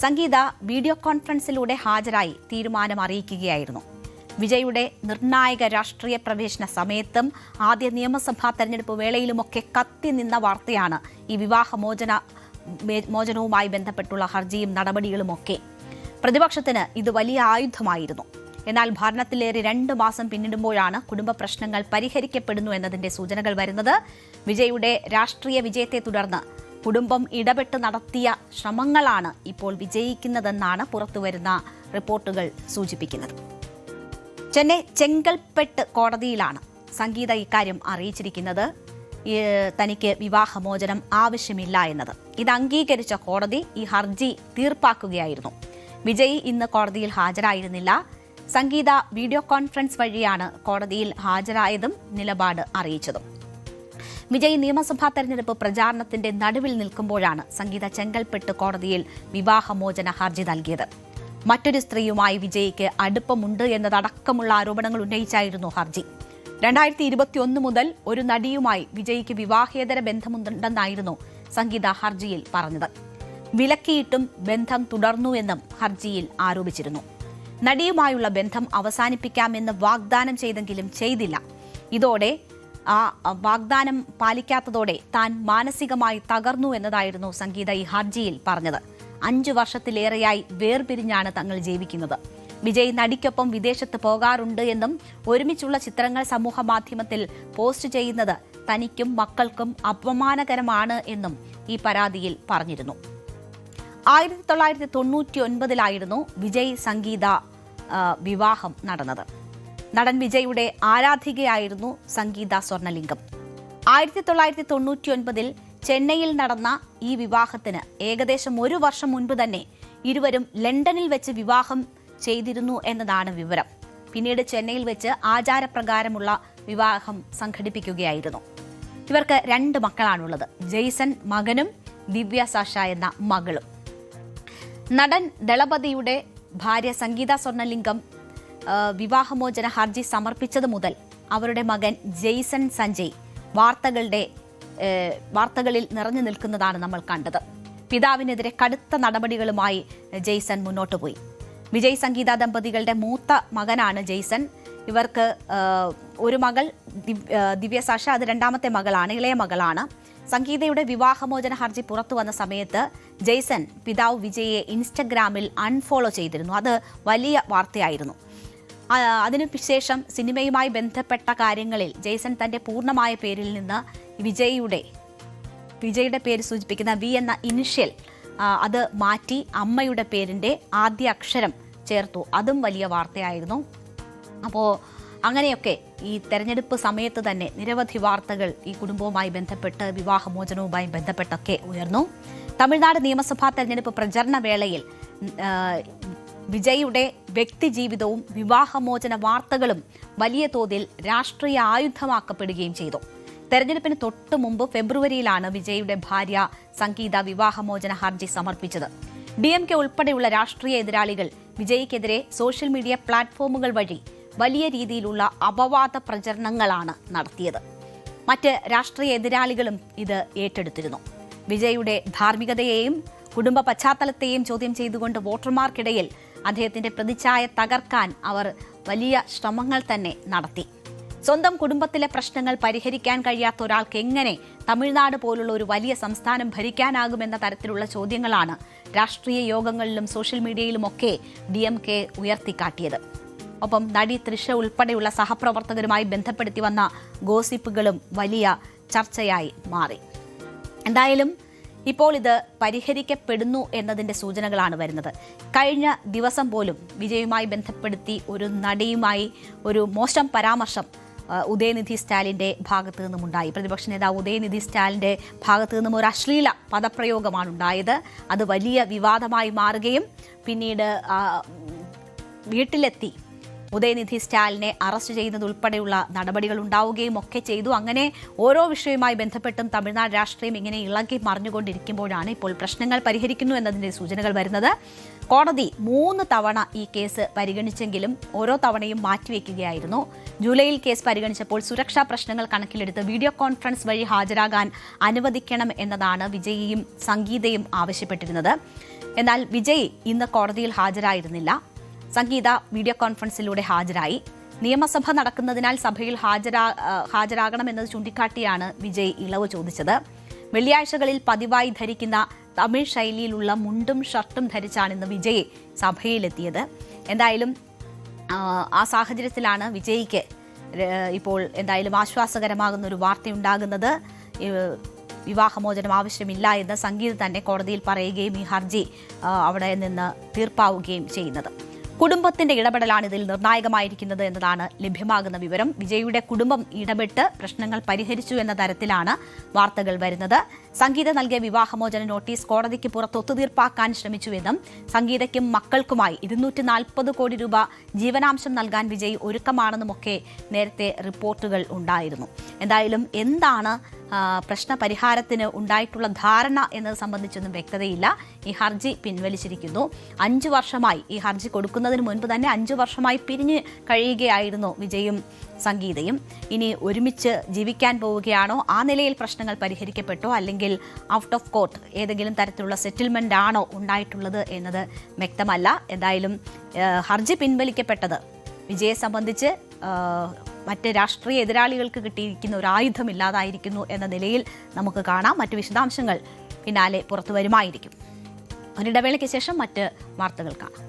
സംഗീത വീഡിയോ കോൺഫറൻസിലൂടെ ഹാജരായി തീരുമാനം അറിയിക്കുകയായിരുന്നു. വിജയുടെ നിർണായക രാഷ്ട്രീയ പ്രവേശന സമയത്തും ആദ്യ നിയമസഭാ തെരഞ്ഞെടുപ്പ് വേളയിലുമൊക്കെ കത്തി നിന്ന വാർത്തയാണ് ഈ വിവാഹമോചനവുമായി ബന്ധപ്പെട്ടുള്ള ഹർജിയും നടപടികളുമൊക്കെ. പ്രതിപക്ഷത്തിന് ഇത് വലിയ ആയുധമായിരുന്നു. എന്നാൽ ഭരണത്തിലേറെ 2 മാസം പിന്നിടുമ്പോഴാണ് കുടുംബ പ്രശ്നങ്ങൾ പരിഹരിക്കപ്പെടുന്നു എന്നതിന്റെ സൂചനകൾ വരുന്നത്. വിജയുടെ രാഷ്ട്രീയ വിജയത്തെ തുടർന്ന് കുടുംബം ഇടപെട്ട് നടത്തിയ ശ്രമങ്ങളാണ് ഇപ്പോൾ വിജയിക്കുന്നതെന്നാണ് പുറത്തുവരുന്ന റിപ്പോർട്ടുകൾ സൂചിപ്പിക്കുന്നത്. ചെന്നൈ ചെങ്കൽപ്പെട്ട് കോടതിയിലാണ് സംഗീത ഇക്കാര്യം അറിയിച്ചിരിക്കുന്നത്. തനിക്ക് വിവാഹമോചനം ആവശ്യമില്ല എന്നത്. ഇത് അംഗീകരിച്ച കോടതി ഈ ഹർജി തീർപ്പാക്കുകയായിരുന്നു. വിജയ് ഇന്ന് കോടതിയിൽ ഹാജരായിരുന്നില്ല. സംഗീത വീഡിയോ കോൺഫറൻസ് വഴിയാണ് കോടതിയിൽ ഹാജരായതും നിലപാട് അറിയിച്ചതും. വിജയ് നിയമസഭാ തെരഞ്ഞെടുപ്പ് പ്രചാരണത്തിന്റെ നടുവിൽ നിൽക്കുമ്പോഴാണ് സംഗീത ചെങ്കൽപ്പെട്ട് കോടതിയിൽ വിവാഹമോചന ഹർജി നൽകിയത്. മറ്റൊരു സ്ത്രീയുമായി വിജയ്ക്ക് അടുപ്പമുണ്ട് എന്നതടക്കമുള്ള ആരോപണങ്ങൾ ഉന്നയിച്ചായിരുന്നു ഹർജി. 2021 മുതൽ ഒരു നടിയുമായി വിജയ്ക്ക് വിവാഹേതര ബന്ധമുണ്ടെന്നായിരുന്നു സംഗീത ഹർജിയിൽ പറഞ്ഞത്. വിലക്കിയിട്ടും ബന്ധം തുടർന്നുവെന്നും ഹർജിയിൽ ആരോപിച്ചിരുന്നു. നടിയുമായുള്ള ബന്ധം അവസാനിപ്പിക്കാമെന്ന് വാഗ്ദാനം ചെയ്തെങ്കിലും ചെയ്തില്ല. ഇതോടെ ആ വാഗ്ദാനം പാലിക്കാത്തതോടെ താൻ മാനസികമായി തകർന്നു എന്നതായിരുന്നു സംഗീത ഈ ഹർജിയിൽ പറഞ്ഞത്. 5 വർഷത്തിലേറെയായി വേർപിരിഞ്ഞാണ് തങ്ങൾ ജീവിക്കുന്നത്. വിജയ് നടിക്കൊപ്പം വിദേശത്ത് പോകാറുണ്ട് എന്നും ഒരുമിച്ചുള്ള ചിത്രങ്ങൾ സമൂഹ മാധ്യമത്തിൽ പോസ്റ്റ് ചെയ്യുന്നത് തനിക്കും മക്കൾക്കും അപമാനകരമാണ് എന്നും ഈ പരാതിയിൽ പറഞ്ഞിരുന്നു. 1999 വിജയ് സംഗീത വിവാഹം നടന്നത്. നടൻ വിജയുടെ ആരാധികയായിരുന്നു സംഗീത സ്വർണലിംഗം. 1999 ചെന്നൈയിൽ നടന്ന ഈ വിവാഹത്തിന് ഏകദേശം 1 വർഷം മുൻപ് തന്നെ ഇരുവരും ലണ്ടനിൽ വെച്ച് വിവാഹം ചെയ്തിരുന്നു എന്നതാണ് വിവരം. പിന്നീട് ചെന്നൈയിൽ വെച്ച് ആചാരപ്രകാരമുള്ള വിവാഹം സംഘടിപ്പിക്കുകയായിരുന്നു. ഇവർക്ക് 2 മക്കളാണുള്ളത്. ജെയ്സൺ മകനും ദിവ്യ സാഷ എന്ന മകളും. നടൻ ദളപതിയുടെ ഭാര്യ സംഗീത സ്വർണലിംഗം വിവാഹമോചന ഹർജി സമർപ്പിച്ചത് മുതൽ അവരുടെ മകൻ ജെയ്സൺ സഞ്ജയ് വാർത്തകളിൽ നിറഞ്ഞു നിൽക്കുന്നതാണ് നമ്മൾ കണ്ടത്. പിതാവിനെതിരെ കടുത്ത നടപടികളുമായി ജെയ്സൺ മുന്നോട്ട് പോയി. വിജയ് സംഗീത ദമ്പതികളുടെ മൂത്ത മകനാണ് ജെയ്സൺ. ഇവർക്ക് ഒരു മകൾ ദിവ്യസാഷ, അത് രണ്ടാമത്തെ മകളാണ്, ഇളയ മകളാണ്. സംഗീതയുടെ വിവാഹമോചന ഹർജി പുറത്തു വന്ന സമയത്ത് ജെയ്സൺ പിതാവ് വിജയെ ഇൻസ്റ്റഗ്രാമിൽ അൺഫോളോ ചെയ്തിരുന്നു. അത് വലിയ വാർത്തയായിരുന്നു. അതിനുശേഷം സിനിമയുമായി ബന്ധപ്പെട്ട കാര്യങ്ങളിൽ ജെയ്സൺ തന്റെ പൂർണ്ണമായ പേരിൽ നിന്ന് വിജയുടെ പേര് സൂചിപ്പിക്കുന്ന വി എന്ന ഇനിഷ്യൽ അത് മാറ്റി അമ്മയുടെ പേരിന്റെ ആദ്യ അക്ഷരം ചേർത്തു. അതും വലിയ വാർത്തയായിരുന്നു. അപ്പോൾ അങ്ങനെയൊക്കെ ഈ തെരഞ്ഞെടുപ്പ് സമയത്ത് തന്നെ നിരവധി വാർത്തകൾ ഈ കുടുംബവുമായി ബന്ധപ്പെട്ട്, വിവാഹമോചനവുമായി ബന്ധപ്പെട്ടൊക്കെ ഉയർന്നു. തമിഴ്നാട് നിയമസഭാ തെരഞ്ഞെടുപ്പ് പ്രചരണ വേളയിൽ വിജയുടെ വ്യക്തിജീവിതവും വിവാഹമോചന വാർത്തകളും വലിയ തോതിൽ രാഷ്ട്രീയ ആയുധമാക്കപ്പെടുകയും ചെയ്തു. തെരഞ്ഞെടുപ്പിന് തൊട്ടു മുമ്പ് ഫെബ്രുവരിയിലാണ് വിജയുടെ ഭാര്യ സംഗീത വിവാഹമോചന ഹർജി സമർപ്പിച്ചത്. DMK ഉൾപ്പെടെയുള്ള രാഷ്ട്രീയ എതിരാളികൾ വിജയ്ക്കെതിരെ സോഷ്യൽ മീഡിയ പ്ലാറ്റ്ഫോമുകൾ വഴി വലിയ രീതിയിലുള്ള അപവാദ പ്രചരണങ്ങളാണ് നടത്തിയത്. മറ്റ് രാഷ്ട്രീയ എതിരാളികളും ഇത് ഏറ്റെടുത്തിരുന്നു. വിജയുടെ ധാർമ്മികതയെയും കുടുംബ പശ്ചാത്തലത്തെയും ചോദ്യം ചെയ്തുകൊണ്ട് വോട്ടർമാർക്കിടയിൽ അദ്ദേഹത്തിന്റെ പ്രതിച്ഛായ തകർക്കാൻ അവർ വലിയ ശ്രമങ്ങൾ തന്നെ നടത്തി. സ്വന്തം കുടുംബത്തിലെ പ്രശ്നങ്ങൾ പരിഹരിക്കാൻ കഴിയാത്ത ഒരാൾക്ക് എങ്ങനെ തമിഴ്നാട് പോലുള്ള ഒരു വലിയ സംസ്ഥാനം ഭരിക്കാനാകുമെന്ന തരത്തിലുള്ള ചോദ്യങ്ങളാണ് രാഷ്ട്രീയ യോഗങ്ങളിലും സോഷ്യൽ മീഡിയയിലുമൊക്കെ DMK ഉയർത്തിക്കാട്ടിയത്. ഒപ്പം നടി തൃഷ ഉൾപ്പെടെയുള്ള സഹപ്രവർത്തകരുമായി ബന്ധപ്പെടുത്തി വന്ന ഗോസിപ്പുകളും വലിയ ചർച്ചയായി മാറി. എന്തായാലും ഇപ്പോൾ ഇത് പരിഹരിക്കപ്പെടുന്നു എന്നതിന്റെ സൂചനകളാണ് വരുന്നത്. കഴിഞ്ഞ ദിവസം പോലും വിജയുമായി ബന്ധപ്പെടുത്തി ഒരു നടിയുമായി ഒരു മോശം പരാമർശം ഉദയനിധി സ്റ്റാലിന്റെ ഭാഗത്തു നിന്നുമുണ്ടായി. പ്രതിപക്ഷ നേതാവ് ഉദയനിധി സ്റ്റാലിന്റെ ഭാഗത്തു നിന്നും ഒരു അശ്ലീല പദപ്രയോഗമാണ് ഉണ്ടായത്. അത് വലിയ വിവാദമായി മാറുകയും പിന്നീട് വീട്ടിലെത്തി ഉദയനിധി സ്റ്റാലിനെ അറസ്റ്റ് ചെയ്യുന്നതുൾപ്പെടെയുള്ള നടപടികൾ ഉണ്ടാവുകയും ഒക്കെ ചെയ്തു. അങ്ങനെ ഓരോ വിഷയവുമായി ബന്ധപ്പെട്ടും തമിഴ്നാട് രാഷ്ട്രീയം ഇങ്ങനെ ഇളകി മറിഞ്ഞുകൊണ്ടിരിക്കുമ്പോഴാണ് ഇപ്പോൾ പ്രശ്നങ്ങൾ പരിഹരിക്കുന്നു എന്നതിന്റെ സൂചനകൾ വരുന്നത്. കോടതി 3 തവണ ഈ കേസ് പരിഗണിച്ചെങ്കിലും ഓരോ തവണയും മാറ്റിവെക്കുകയായിരുന്നു. ജൂലൈയിൽ കേസ് പരിഗണിച്ചപ്പോൾ സുരക്ഷാ പ്രശ്നങ്ങൾ കണക്കിലെടുത്ത് വീഡിയോ കോൺഫറൻസ് വഴി ഹാജരാകാൻ അനുവദിക്കണം എന്നതാണ് വിജയിയും സംഗീതയും ആവശ്യപ്പെട്ടിരുന്നത്. എന്നാൽ വിജയ് ഇന്ന് കോടതിയിൽ ഹാജരായിരുന്നില്ല. സംഗീത വീഡിയോ കോൺഫറൻസിലൂടെ ഹാജരായി. നിയമസഭ നടക്കുന്നതിനാൽ സഭയിൽ ഹാജരാകണമെന്നത് ചൂണ്ടിക്കാട്ടിയാണ് വിജയ് ഇളവ് ചോദിച്ചത്. വെള്ളിയാഴ്ചകളിൽ പതിവായി ധരിക്കുന്ന തമിഴ് ശൈലിയിലുള്ള മുണ്ടും ഷർട്ടും ധരിച്ചാണ് ഇന്ന് വിജയ് സഭയിലെത്തിയത്. എന്തായാലും ആ സാഹചര്യത്തിലാണ് വിജയ്ക്ക് ഇപ്പോൾ എന്തായാലും ആശ്വാസകരമാകുന്ന ഒരു വാർത്തയുണ്ടാകുന്നത്. വിവാഹമോചനം ആവശ്യമില്ല എന്ന് സംഗീത തന്നെ കോടതിയിൽ പറയുകയും ഈ ഹർജി അവിടെ നിന്ന് തീർപ്പാവുകയും ചെയ്യുന്നത്. കുടുംബത്തിന്റെ ഇടപെടലാണ് ഇതിൽ നിർണായകമായിരിക്കുന്നത് എന്നതാണ് ലഭ്യമാകുന്ന വിവരം. വിജയുടെ കുടുംബം ഇടപെട്ട് പ്രശ്നങ്ങൾ പരിഹരിച്ചു എന്ന തരത്തിലാണ് വാർത്തകൾ വരുന്നത്. സംഗീത നൽകിയ വിവാഹമോചന നോട്ടീസ് കോടതിക്ക് പുറത്ത് ഒത്തുതീർപ്പാക്കാൻ ശ്രമിച്ചുവെന്നും സംഗീതയ്ക്കും മക്കൾക്കുമായി 240 കോടി രൂപ ജീവനാംശം നൽകാൻ വിജയ് ഒരുക്കമാണെന്നുമൊക്കെ നേരത്തെ റിപ്പോർട്ടുകൾ ഉണ്ടായിരുന്നു. എന്തായാലും എന്താണ് പ്രശ്നപരിഹാരത്തിന് ഉണ്ടായിട്ടുള്ള ധാരണ എന്നത് സംബന്ധിച്ചൊന്നും വ്യക്തതയില്ല. ഈ ഹർജി പിൻവലിച്ചിരിക്കുന്നു. 5 വർഷമായി ഈ ഹർജി കൊടുക്കുന്നതിന് മുൻപ് തന്നെ 5 വർഷമായി പിരിഞ്ഞ് കഴിയുകയായിരുന്നു വിജയും സംഗീതയും. ഇനി ഒരുമിച്ച് ജീവിക്കാൻ പോവുകയാണോ, ആ നിലയിൽ പ്രശ്നങ്ങൾ പരിഹരിക്കപ്പെട്ടോ അല്ലെങ്കിൽ ഔട്ട് ഓഫ് കോർട്ട് ഏതെങ്കിലും തരത്തിലുള്ള സെറ്റിൽമെന്റ് ആണോ ഉണ്ടായിട്ടുള്ളത് എന്നത് വ്യക്തമല്ല. എന്തായാലും ഹർജി പിൻവലിക്കപ്പെട്ടത് വിജയെ സംബന്ധിച്ച് മറ്റ് രാഷ്ട്രീയ എതിരാളികൾക്ക് കിട്ടിയിരിക്കുന്ന ഒരു ആയുധമില്ലാതായിരിക്കുന്നു എന്ന നിലയിൽ നമുക്ക് കാണാം. മറ്റു വിശദാംശങ്ങൾ പിന്നാലെ പുറത്തു വരുമായിരിക്കും. ഒരിടവേളയ്ക്ക് ശേഷം മറ്റ് വാർത്തകൾ കാണാം.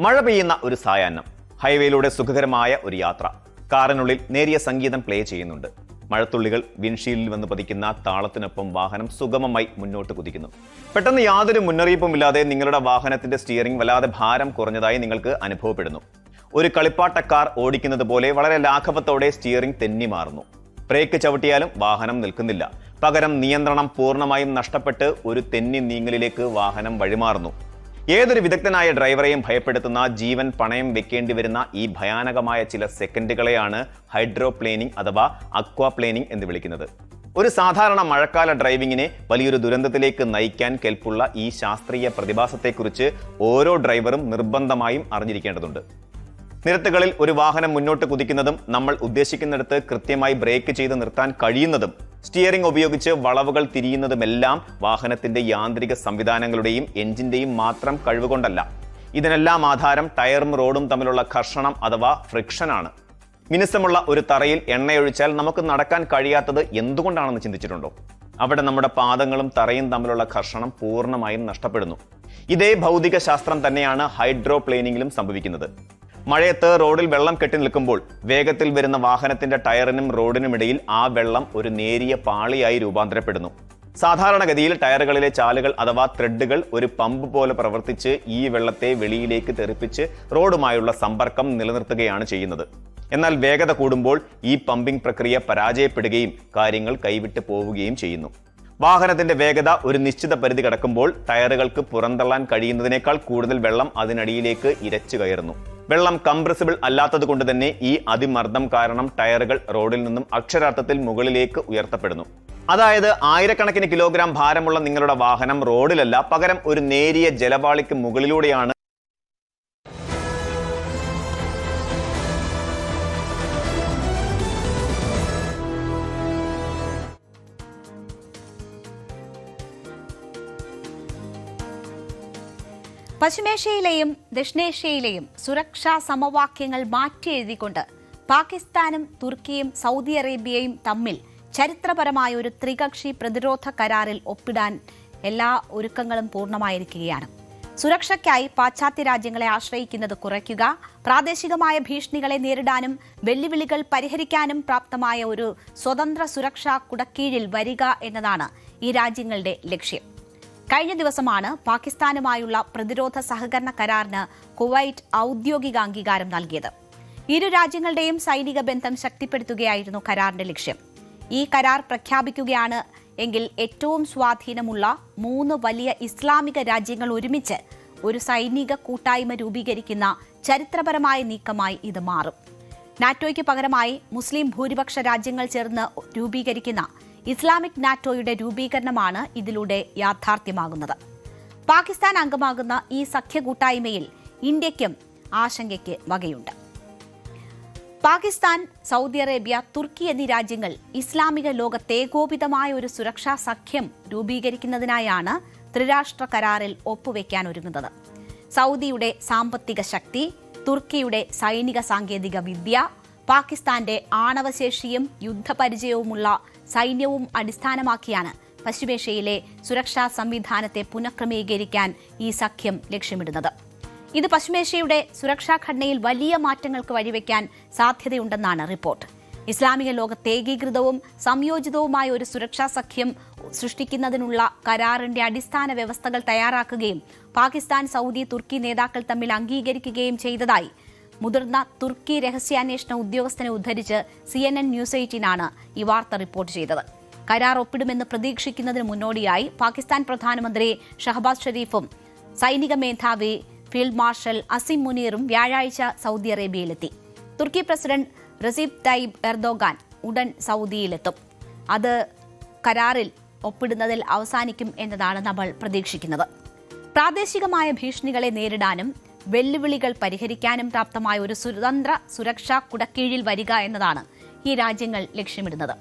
മഴ പെയ്യുന്ന ഒരു സായാഹ്നം, ഹൈവേയിലൂടെ സുഖകരമായ ഒരു യാത്ര. കാറിനുള്ളിൽ നേരിയ സംഗീതം പ്ലേ ചെയ്യുന്നുണ്ട്. മഴത്തുള്ളികൾ വിൻഷീൽഡിൽ വന്ന് പതിക്കുന്ന താളത്തിനൊപ്പം വാഹനം സുഗമമായി മുന്നോട്ട് കുതിക്കുന്നു. പെട്ടെന്ന് യാതൊരു മുന്നറിയിപ്പുമില്ലാതെ നിങ്ങളുടെ വാഹനത്തിന്റെ സ്റ്റിയറിംഗ് വല്ലാതെ ഭാരം കുറഞ്ഞതായി നിങ്ങൾക്ക് അനുഭവപ്പെടുന്നു. ഒരു കളിപ്പാട്ട കാർ ഓടിക്കുന്നത് പോലെ വളരെ ലാഘവത്തോടെ സ്റ്റിയറിംഗ് തെന്നി മാറുന്നു. ബ്രേക്ക് ചവിട്ടിയാലും വാഹനം നിൽക്കുന്നില്ല. പകരം നിയന്ത്രണം പൂർണ്ണമായും നഷ്ടപ്പെട്ട് ഒരു തെന്നി നീങ്ങലിലേക്ക് വാഹനം വഴിമാറുന്നു. ഏതൊരു വിദഗ്ധനായ ഡ്രൈവറെയും ഭയപ്പെടുത്തുന്ന, ജീവൻ പണയം വെക്കേണ്ടി വരുന്ന ഈ ഭയാനകമായ ചില സെക്കൻഡുകളെയാണ് ഹൈഡ്രോപ്ലേനിംഗ് അഥവാ അക്വാപ്ലേനിംഗ് എന്ന് വിളിക്കുന്നത്. ഒരു സാധാരണ മഴക്കാല ഡ്രൈവിങ്ങിനെ വലിയൊരു ദുരന്തത്തിലേക്ക് നയിക്കാൻ കെൽപ്പുള്ള ഈ ശാസ്ത്രീയ പ്രതിഭാസത്തെക്കുറിച്ച് ഓരോ ഡ്രൈവറും നിർബന്ധമായും അറിഞ്ഞിരിക്കേണ്ടതുണ്ട്. നിരത്തുകളിൽ ഒരു വാഹനം മുന്നോട്ട് കുതിക്കുന്നതും നമ്മൾ ഉദ്ദേശിക്കുന്നിടത്ത് കൃത്യമായി ബ്രേക്ക് ചെയ്ത് നിർത്താൻ കഴിയുന്നതും സ്റ്റിയറിംഗ് ഉപയോഗിച്ച് വളവുകൾ തിരിയുന്നതുമെല്ലാം വാഹനത്തിന്റെ യാന്ത്രിക സംവിധാനങ്ങളുടെയും എഞ്ചിന്റെയും മാത്രം കഴിവുകൊണ്ടല്ല. ഇതിനെല്ലാം ആധാരം ടയറും റോഡും തമ്മിലുള്ള ഘർഷണം അഥവാ ഫ്രിക്ഷനാണ്. മിനുസമുള്ള ഒരു തറയിൽ എണ്ണയൊഴിച്ചാൽ നമുക്ക് നടക്കാൻ കഴിയാത്തത് എന്തുകൊണ്ടാണെന്ന് ചിന്തിച്ചിട്ടുണ്ടോ? അവിടെ നമ്മുടെ പാദങ്ങളും തറയും തമ്മിലുള്ള ഘർഷണം പൂർണ്ണമായും നഷ്ടപ്പെടുന്നു. ഇതേ ഭൗതിക ശാസ്ത്രം തന്നെയാണ് ഹൈഡ്രോപ്ലെയിനിങ്ങിലും സംഭവിക്കുന്നത്. മഴയത്ത് റോഡിൽ വെള്ളം കെട്ടി നിൽക്കുമ്പോൾ വേഗത്തിൽ വരുന്ന വാഹനത്തിന്റെ ടയറിനും റോഡിനുമിടയിൽ ആ വെള്ളം ഒരു നേരിയ പാളിയായി രൂപാന്തരപ്പെടുന്നു. സാധാരണഗതിയിൽ ടയറുകളിലെ ചാലുകൾ അഥവാ ത്രെഡുകൾ ഒരു പമ്പ് പോലെ പ്രവർത്തിച്ച് ഈ വെള്ളത്തെ വെളിയിലേക്ക് തെറിപ്പിച്ച് റോഡുമായുള്ള സമ്പർക്കം നിലനിർത്തുകയാണ് ചെയ്യുന്നത്. എന്നാൽ വേഗത കൂടുമ്പോൾ ഈ പമ്പിംഗ് പ്രക്രിയ പരാജയപ്പെടുകയും കാര്യങ്ങൾ കൈവിട്ട് പോവുകയും ചെയ്യുന്നു. വാഹനത്തിന്റെ വേഗത ഒരു നിശ്ചിത പരിധി കടക്കുമ്പോൾ ടയറുകൾക്ക് പുറന്തള്ളാൻ കഴിയുന്നതിനേക്കാൾ കൂടുതൽ വെള്ളം അതിനടിയിലേക്ക് ഇരച്ചു കയറുന്നു. വെള്ളം കംപ്രസിബിൾ അല്ലാത്തത് കൊണ്ട് തന്നെ ഈ അതിമർദ്ദം കാരണം ടയറുകൾ റോഡിൽ നിന്നും അക്ഷരാർത്ഥത്തിൽ മുകളിലേക്ക് ഉയർത്തപ്പെടുന്നു. അതായത് ആയിരക്കണക്കിന് കിലോഗ്രാം ഭാരമുള്ള നിങ്ങളുടെ വാഹനം റോഡിലല്ല, പകരം ഒരു നേരിയ ജലപാളിക്ക് മുകളിലൂടെയാണ് പശ്ചിമേഷ്യയിലെയും ദക്ഷിണേഷ്യയിലെയും സുരക്ഷാ സമവാക്യങ്ങൾ മാറ്റിയെഴുതിക്കൊണ്ട് പാകിസ്ഥാനും തുർക്കിയും സൗദി അറേബ്യയും തമ്മിൽ ചരിത്രപരമായ ഒരു ത്രികക്ഷി പ്രതിരോധ കരാറിൽ ഒപ്പിടാൻ എല്ലാ ഒരുക്കങ്ങളും പൂർണ്ണമായിരിക്കുകയാണ്. സുരക്ഷയ്ക്കായി പാശ്ചാത്യ രാജ്യങ്ങളെ ആശ്രയിക്കുന്നത് കുറയ്ക്കുക, പ്രാദേശികമായ ഭീഷണികളെ നേരിടാനും വെല്ലുവിളികൾ പരിഹരിക്കാനും പ്രാപ്തമായ ഒരു സ്വതന്ത്ര സുരക്ഷാ കുടക്കീഴിൽ വരിക എന്നതാണ് ഈ രാജ്യങ്ങളുടെ ലക്ഷ്യം. കഴിഞ്ഞ ദിവസമാണ് പാകിസ്ഥാനുമായുള്ള പ്രതിരോധ സഹകരണ കരാറിന് കുവൈറ്റ് ഔദ്യോഗിക അംഗീകാരം നൽകിയത്. ഇരു രാജ്യങ്ങളുടെയും സൈനിക ബന്ധം ശക്തിപ്പെടുത്തുകയായിരുന്നു കരാറിന്റെ ലക്ഷ്യം. ഈ കരാർ പ്രഖ്യാപിക്കുകയാണ് എങ്കിൽ ഏറ്റവും സ്വാധീനമുള്ള 3 വലിയ ഇസ്ലാമിക രാജ്യങ്ങൾ ഒരുമിച്ച് ഒരു സൈനിക കൂട്ടായ്മ രൂപീകരിക്കുന്ന ചരിത്രപരമായ നീക്കമായി ഇത് മാറും. നാറ്റോയ്ക്ക് പകരമായി മുസ്ലിം ഭൂരിപക്ഷ രാജ്യങ്ങൾ ചേർന്ന് രൂപീകരിക്കുന്ന ഇസ്ലാമിക് നാറ്റോയുടെ രൂപീകരണമാണ് ഇതിലൂടെ യാഥാർത്ഥ്യമാകുന്നത്. പാകിസ്ഥാൻ അംഗമാകുന്ന ഈ സഖ്യ കൂട്ടായ്മയിൽ ഇന്ത്യയ്ക്കും ആശങ്കയ്ക്ക് വകയുണ്ട്. പാകിസ്ഥാൻ, സൗദി അറേബ്യ, തുർക്കി എന്നീ രാജ്യങ്ങൾ ഇസ്ലാമിക ലോകത്തെ ഏകോപിതമായ ഒരു സുരക്ഷാ സഖ്യം രൂപീകരിക്കുന്നതിനായാണ് ത്രിരാഷ്ട്ര കരാറിൽ ഒപ്പുവെക്കാൻ ഒരുങ്ങുന്നത്. സൗദിയുടെ സാമ്പത്തിക ശക്തി, തുർക്കിയുടെ സൈനിക സാങ്കേതിക വിദ്യ, പാകിസ്ഥാന്റെ ആണവശേഷിയും യുദ്ധപരിചയവുമുള്ള സൈന്യവും അടിസ്ഥാനമാക്കിയാണ് പശ്ചിമേഷ്യയിലെ സുരക്ഷാ സംവിധാനത്തെ പുനഃക്രമീകരിക്കാൻ ഈ സഖ്യം ലക്ഷ്യമിടുന്നത്. ഇത് പശ്ചിമേഷ്യയുടെ സുരക്ഷാ ഘടനയിൽ വലിയ മാറ്റങ്ങൾക്ക് വഴിവെക്കാൻ സാധ്യതയുണ്ടെന്നാണ് റിപ്പോർട്ട്. ഇസ്ലാമിക ലോകത്തെ ഏകീകൃതവും സംയോജിതവുമായ ഒരു സുരക്ഷാ സഖ്യം സൃഷ്ടിക്കുന്നതിനുള്ള കരാറിന്റെ അടിസ്ഥാന വ്യവസ്ഥകൾ തയ്യാറാക്കുകയും പാകിസ്ഥാൻ, സൗദി, തുർക്കി നേതാക്കൾ തമ്മിൽ അംഗീകരിക്കുകയും ചെയ്തതായി മുതിർന്ന തുർക്കി രഹസ്യാന്വേഷണ ഉദ്യോഗസ്ഥനെ ഉദ്ധരിച്ച് CNN ന്യൂസ് 18 ഈ വാർത്ത റിപ്പോർട്ട് ചെയ്തത്. കരാർ ഒപ്പിടുമെന്ന് പ്രതീക്ഷിക്കുന്നതിന് മുന്നോടിയായി പാകിസ്ഥാൻ പ്രധാനമന്ത്രി ഷഹബാസ് ഷെരീഫും സൈനിക മേധാവി ഫീൽഡ് മാർഷൽ അസിം മുനീറും വ്യാഴാഴ്ച സൗദി അറേബ്യയിലെത്തി. തുർക്കി പ്രസിഡന്റ് റസീബ് തയ്യിബ് എർദോഗാൻ ഉടൻ സൗദിയിലെത്തും. അത് കരാറിൽ ഒപ്പിടുന്നതിൽ അവസാനിക്കും എന്നതാണ് നമ്മൾ പ്രതീക്ഷിക്കുന്നത്. പ്രാദേശികമായ ഭീഷണികളെ നേരിടാനും വെല്ലുവിളികൾ പരിഹരിക്കാനും പ്രാപ്തമായ ഒരു സ്വതന്ത്ര സുരക്ഷാ കുടക്കീഴിൽ വരിക എന്നതാണ് ഈ രാജ്യങ്ങൾ ലക്ഷ്യമിടുന്നത്.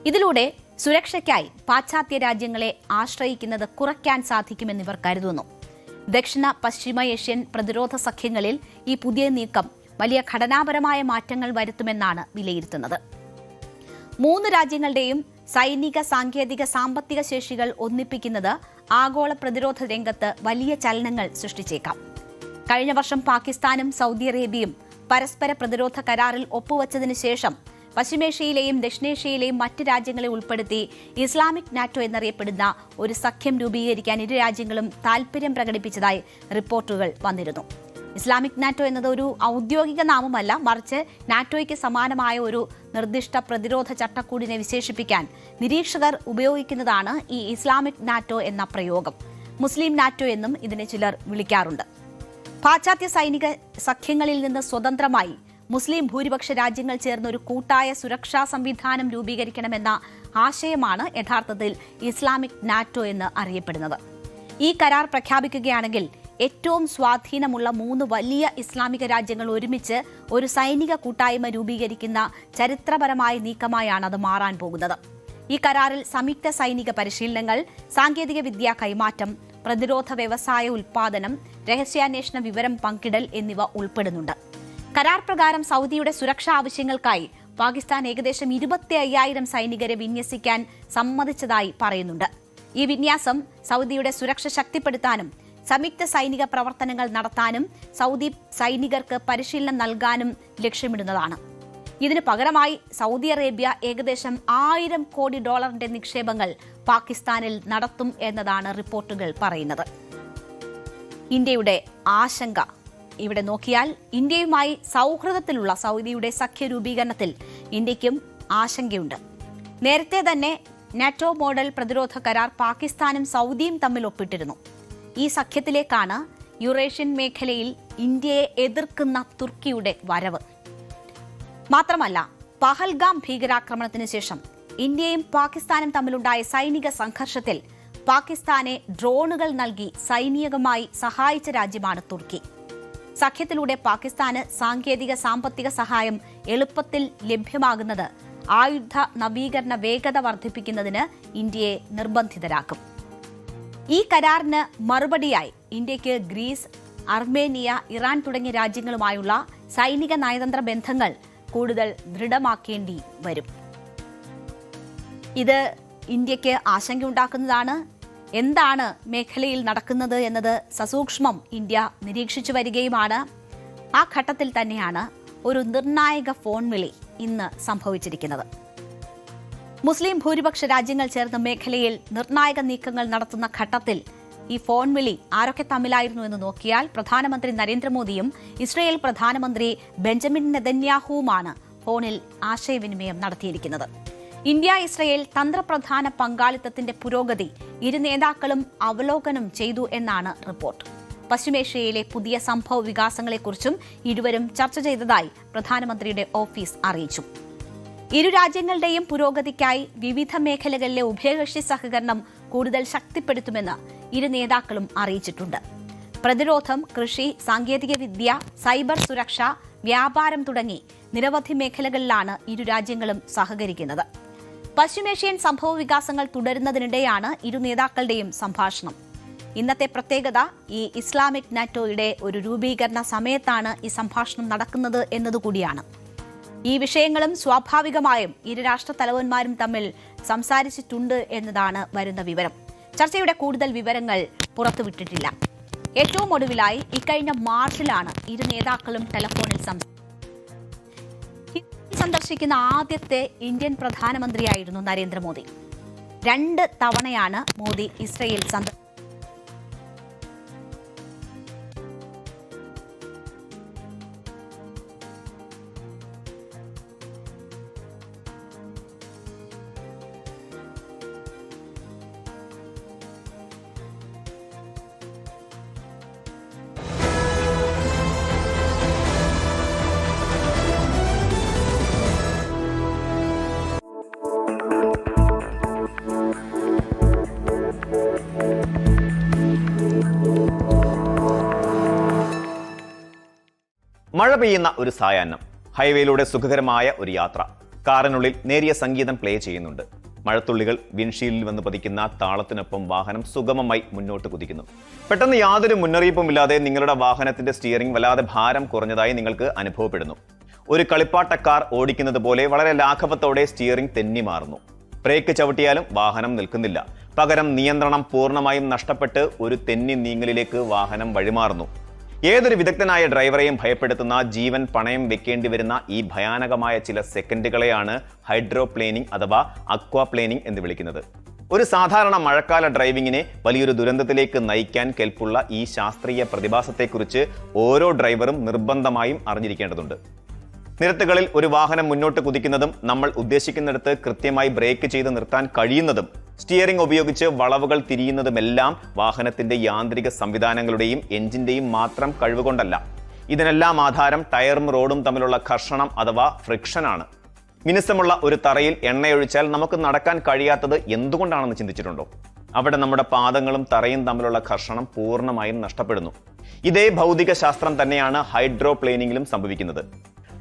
ഇതിലൂടെ സുരക്ഷയ്ക്കായി പാശ്ചാത്യ രാജ്യങ്ങളെ ആശ്രയിക്കുന്നത് കുറയ്ക്കാൻ സാധിക്കുമെന്നിവർ കരുതുന്നു. ദക്ഷിണ പശ്ചിമ ഏഷ്യൻ പ്രതിരോധ സഖ്യങ്ങളിൽ ഈ പുതിയ നീക്കം വലിയ ഘടനാപരമായ മാറ്റങ്ങൾ വരുത്തുമെന്നാണ് വിലയിരുത്തുന്നത്. 3 രാജ്യങ്ങളുടെയും സൈനിക, സാങ്കേതിക, സാമ്പത്തിക ശേഷികൾ ഒന്നിപ്പിക്കുന്നത് ആഗോള പ്രതിരോധ രംഗത്ത് വലിയ ചലനങ്ങൾ സൃഷ്ടിച്ചേക്കാം. കഴിഞ്ഞ വർഷം പാകിസ്ഥാനും സൗദി അറേബ്യയും പരസ്പര പ്രതിരോധ കരാറിൽ ഒപ്പുവച്ചതിനു ശേഷം പശ്ചിമേഷ്യയിലെയും ദക്ഷിണേഷ്യയിലെയും മറ്റ് രാജ്യങ്ങളെ ഉൾപ്പെടുത്തി ഇസ്ലാമിക് നാറ്റോ എന്നറിയപ്പെടുന്ന ഒരു സഖ്യം രൂപീകരിക്കാൻ ഇരു രാജ്യങ്ങളും താൽപര്യം പ്രകടിപ്പിച്ചതായി റിപ്പോർട്ടുകൾ വന്നിരുന്നു. ഇസ്ലാമിക് നാറ്റോ എന്നത് ഒരു ഔദ്യോഗിക നാമമല്ല, മറിച്ച് നാറ്റോയ്ക്ക് സമാനമായ ഒരു നിർദ്ദിഷ്ട പ്രതിരോധ ചട്ടക്കൂടിനെ വിശേഷിപ്പിക്കാൻ നിരീക്ഷകർ ഉപയോഗിക്കുന്നതാണ് ഈ ഇസ്ലാമിക് നാറ്റോ എന്ന പ്രയോഗം. മുസ്ലിം നാറ്റോ എന്നും ഇതിനെ ചിലർ വിളിക്കാറുണ്ട്. പാശ്ചാത്യ സൈനിക സഖ്യങ്ങളിൽ നിന്ന് സ്വതന്ത്രമായി മുസ്ലിം ഭൂരിപക്ഷ രാജ്യങ്ങൾ ചേർന്ന് ഒരു കൂട്ടായ സുരക്ഷാ സംവിധാനം രൂപീകരിക്കണമെന്ന ആശയമാണ് യഥാർത്ഥത്തിൽ ഇസ്ലാമിക് നാറ്റോ എന്ന് അറിയപ്പെടുന്നത്. ഈ കരാർ പ്രഖ്യാപിക്കുകയാണെങ്കിൽ ഏറ്റവും സ്വാധീനമുള്ള 3 വലിയ ഇസ്ലാമിക രാജ്യങ്ങൾ ഒരുമിച്ച് ഒരു സൈനിക കൂട്ടായ്മ രൂപീകരിക്കുന്ന ചരിത്രപരമായ നീക്കമായാണ് അത് മാറാൻ പോകുന്നത്. ഈ കരാറിൽ സംയുക്ത സൈനിക പരിശീലനങ്ങൾ, സാങ്കേതിക വിദ്യാ കൈമാറ്റം, പ്രതിരോധ വ്യവസായ ഉൽപാദനം, രഹസ്യാന്വേഷണ വിവരം പങ്കിടൽ എന്നിവ ഉൾപ്പെടുന്നുണ്ട്. കരാർ പ്രകാരം സൗദിയുടെ സുരക്ഷാ ആവശ്യങ്ങൾക്കായി പാകിസ്ഥാൻ ഏകദേശം 25,000 സൈനികരെ വിന്യസിക്കാൻ സമ്മതിച്ചതായി പറയുന്നുണ്ട്. ഈ വിന്യാസം സൗദിയുടെ സുരക്ഷ ശക്തിപ്പെടുത്താനും സംയുക്ത സൈനിക പ്രവർത്തനങ്ങൾ നടത്താനും സൗദി സൈനികർക്ക് പരിശീലനം നൽകാനും ലക്ഷ്യമിടുന്നതാണ്. ഇതിന് പകരമായി സൗദി അറേബ്യ ഏകദേശം $1,000 കോടി നിക്ഷേപങ്ങൾ പാകിസ്ഥാനിൽ നടത്തും എന്നതാണ് റിപ്പോർട്ടുകൾ പറയുന്നത്. ഇന്ത്യയുടെ ആശങ്ക ഇവിടെ നോക്കിയാൽ ഇന്ത്യയുമായി സൗഹൃദത്തിലുള്ള സൗദിയുടെ സഖ്യ രൂപീകരണത്തിൽ ഇന്ത്യക്കും ആശങ്കയുണ്ട്. നേരത്തെ തന്നെ നാറ്റോ മോഡൽ പ്രതിരോധ കരാർ പാകിസ്ഥാനും സൗദിയും തമ്മിൽ ഒപ്പിട്ടിരുന്നു. ഈ സഖ്യത്തിലേക്കാണ് യുറേഷ്യൻ മേഖലയിൽ ഇന്ത്യയെ എതിർക്കുന്ന തുർക്കിയുടെ വരവ്. മാത്രമല്ല, പഹൽഗാം ഭീകരാക്രമണത്തിന് ശേഷം ഇന്ത്യയും പാകിസ്ഥാനും തമ്മിലുണ്ടായ സൈനിക സംഘർഷത്തിൽ പാകിസ്ഥാനെ ഡ്രോണുകൾ നൽകി സൈനികമായി സഹായിച്ച രാജ്യമാണ് തുർക്കി. സഖ്യത്തിലൂടെ പാകിസ്ഥാന് സാങ്കേതിക സാമ്പത്തിക സഹായം എളുപ്പത്തിൽ ലഭ്യമാകുന്നത് ആയുധ നവീകരണ വേഗത വർദ്ധിപ്പിക്കുന്നതിന് ഇന്ത്യയെ നിർബന്ധിതരാക്കും. ഈ കരാറിന് മറുപടിയായി ഇന്ത്യക്ക് ഗ്രീസ്, അർമേനിയ, ഇറാൻ തുടങ്ങിയ രാജ്യങ്ങളുമായുള്ള സൈനിക നയതന്ത്ര ബന്ധങ്ങൾ കൂടുതൽ ദൃഢമാക്കേണ്ടി വരും. ഇത് ഇന്ത്യക്ക് ആശങ്കയുണ്ടാക്കുന്നതാണ്. എന്താണ് മേഖലയിൽ നടക്കുന്നത് എന്നത് സസൂക്ഷ്മം ഇന്ത്യ നിരീക്ഷിച്ചു വരികയുമാണ്. ആ ഘട്ടത്തിൽ തന്നെയാണ് ഒരു നിർണായക ഫോൺ വിളി ഇന്ന് സംഭവിച്ചിരിക്കുന്നത്. മുസ്ലിം ഭൂരിപക്ഷ രാജ്യങ്ങൾ ചേർന്ന മേഖലയിൽ നിർണായക നീക്കങ്ങൾ നടത്തുന്ന ഘട്ടത്തിൽ ഈ ഫോൺ വിളി ആരൊക്കെ തമ്മിലായിരുന്നു എന്ന് നോക്കിയാൽ പ്രധാനമന്ത്രി നരേന്ദ്രമോദിയും ഇസ്രയേൽ പ്രധാനമന്ത്രി ബെഞ്ചമിൻ നെതന്യാഹുവുമാണ് ഫോണിൽ ആശയവിനിമയം നടത്തിയിരിക്കുന്നത്. ഇന്ത്യ ഇസ്രയേൽ തന്ത്രപ്രധാന പങ്കാളിത്തത്തിന്റെ പുരോഗതി ഇരു നേതാക്കളും അവലോകനം ചെയ്തു എന്നാണ് റിപ്പോർട്ട്. പശ്ചിമേഷ്യയിലെ പുതിയ സംഭവ വികാസങ്ങളെക്കുറിച്ചും ഇരുവരും ചർച്ച ചെയ്തതായി പ്രധാനമന്ത്രിയുടെ ഓഫീസ് അറിയിച്ചു. ഇരു രാജ്യങ്ങളുടെയും പുരോഗതിക്കായി വിവിധ മേഖലകളിലെ ഉഭയകക്ഷി സഹകരണം കൂടുതൽ ശക്തിപ്പെടുത്തുമെന്ന് ഇരു നേതാക്കളും അറിയിച്ചിട്ടുണ്ട്. പ്രതിരോധം, കൃഷി, സാങ്കേതികവിദ്യ, സൈബർ സുരക്ഷ, വ്യാപാരം തുടങ്ങി നിരവധി മേഖലകളിലാണ് ഇരു രാജ്യങ്ങളും സഹകരിക്കുന്നത്. പശ്ചിമേഷ്യൻ സംഭവ വികാസങ്ങൾ തുടരുന്നതിനിടെയാണ് ഇരു നേതാക്കളുടെയും സംഭാഷണം. ഇന്നത്തെ പ്രത്യേകത ഈ ഇസ്ലാമിക് നാറ്റോയുടെ ഒരു രൂപീകരണ സമയത്താണ് ഈ സംഭാഷണം നടക്കുന്നത് എന്നതുകൂടിയാണ്. ഈ വിഷയങ്ങളും സ്വാഭാവികമായും ഇരു രാഷ്ട്ര തലവന്മാരും തമ്മിൽ സംസാരിച്ചിട്ടുണ്ട് എന്നതാണ് വരുന്ന വിവരം. ചർച്ചയുടെ കൂടുതൽ വിവരങ്ങൾ പുറത്തുവിട്ടിട്ടില്ല. ഏറ്റവും ഒടുവിലായി ഇക്കഴിഞ്ഞ മാർച്ചിലാണ് ഇരു നേതാക്കളും ടെലഫോണിൽ സന്ദർശിക്കുന്ന ആദ്യത്തെ ഇന്ത്യൻ പ്രധാനമന്ത്രിയായിരുന്നു നരേന്ദ്രമോദി. 2 തവണയാണ് മോദി ഇസ്രയേൽ സന്ദർശിച്ചത്. മഴ പെയ്യുന്ന ഒരു സായാഹ്നം, ഹൈവേയിലൂടെ സുഖകരമായ ഒരു യാത്ര. കാറിനുള്ളിൽ നേരിയ സംഗീതം പ്ലേ ചെയ്യുന്നുണ്ട്. മഴത്തുള്ളികൾ വിൻഷീൽഡിൽ വന്ന് പതിക്കുന്ന താളത്തിനൊപ്പം വാഹനം സുഗമമായി മുന്നോട്ട് കുതിക്കുന്നു. പെട്ടെന്ന് യാതൊരു മുന്നറിയിപ്പുമില്ലാതെ നിങ്ങളുടെ വാഹനത്തിന്റെ സ്റ്റിയറിംഗ് വല്ലാതെ ഭാരം കുറഞ്ഞതായി നിങ്ങൾക്ക് അനുഭവപ്പെടുന്നു. ഒരു കളിപ്പാട്ട കാർ ഓടിക്കുന്നത് പോലെ വളരെ ലാഘവത്തോടെ സ്റ്റിയറിംഗ് തെന്നി മാറുന്നു. ബ്രേക്ക് ചവിട്ടിയാലും വാഹനം നിൽക്കുന്നില്ല. പകരം നിയന്ത്രണം പൂർണ്ണമായും നഷ്ടപ്പെട്ട് ഒരു തെന്നി നീങ്ങലിലേക്ക് വാഹനം വഴിമാറുന്നു. ഏതൊരു വിദഗ്ധനായ ഡ്രൈവറെയും ഭയപ്പെടുത്തുന്ന, ജീവൻ പണയം വെക്കേണ്ടി വരുന്ന ഈ ഭയാനകമായ ചില സെക്കൻഡുകളെയാണ് ഹൈഡ്രോപ്ലേനിംഗ് അഥവാ അക്വാപ്ലേനിംഗ് എന്ന് വിളിക്കുന്നത്. ഒരു സാധാരണ മഴക്കാല ഡ്രൈവിങ്ങിനെ വലിയൊരു ദുരന്തത്തിലേക്ക് നയിക്കാൻ കെൽപ്പുള്ള ഈ ശാസ്ത്രീയ പ്രതിഭാസത്തെക്കുറിച്ച് ഓരോ ഡ്രൈവറും നിർബന്ധമായും അറിഞ്ഞിരിക്കേണ്ടതുണ്ട്. നിരത്തുകളിൽ ഒരു വാഹനം മുന്നോട്ട് കുതിക്കുന്നതും നമ്മൾ ഉദ്ദേശിക്കുന്നിടത്ത് കൃത്യമായി ബ്രേക്ക് ചെയ്ത് നിർത്താൻ കഴിയുന്നതും സ്റ്റിയറിംഗ് ഉപയോഗിച്ച് വളവുകൾ തിരിയുന്നതുമെല്ലാം വാഹനത്തിന്റെ യാന്ത്രിക സംവിധാനങ്ങളുടെയും എഞ്ചിന്റെയും മാത്രം കഴിവുകൊണ്ടല്ല. ഇതിനെല്ലാം ആധാരം ടയറും റോഡും തമ്മിലുള്ള ഘർഷണം അഥവാ ഫ്രിക്ഷനാണ്. മിനുസമുള്ള ഒരു തറയിൽ എണ്ണയൊഴിച്ചാൽ നമുക്ക് നടക്കാൻ കഴിയാത്തത് എന്തുകൊണ്ടാണെന്ന് ചിന്തിച്ചിട്ടുണ്ടോ? അവിടെ നമ്മുടെ പാദങ്ങളും തറയും തമ്മിലുള്ള ഘർഷണം പൂർണ്ണമായും നഷ്ടപ്പെടുന്നു. ഇതേ ഭൗതിക ശാസ്ത്രം തന്നെയാണ് ഹൈഡ്രോപ്ലെയിനിങ്ങിലും സംഭവിക്കുന്നത്.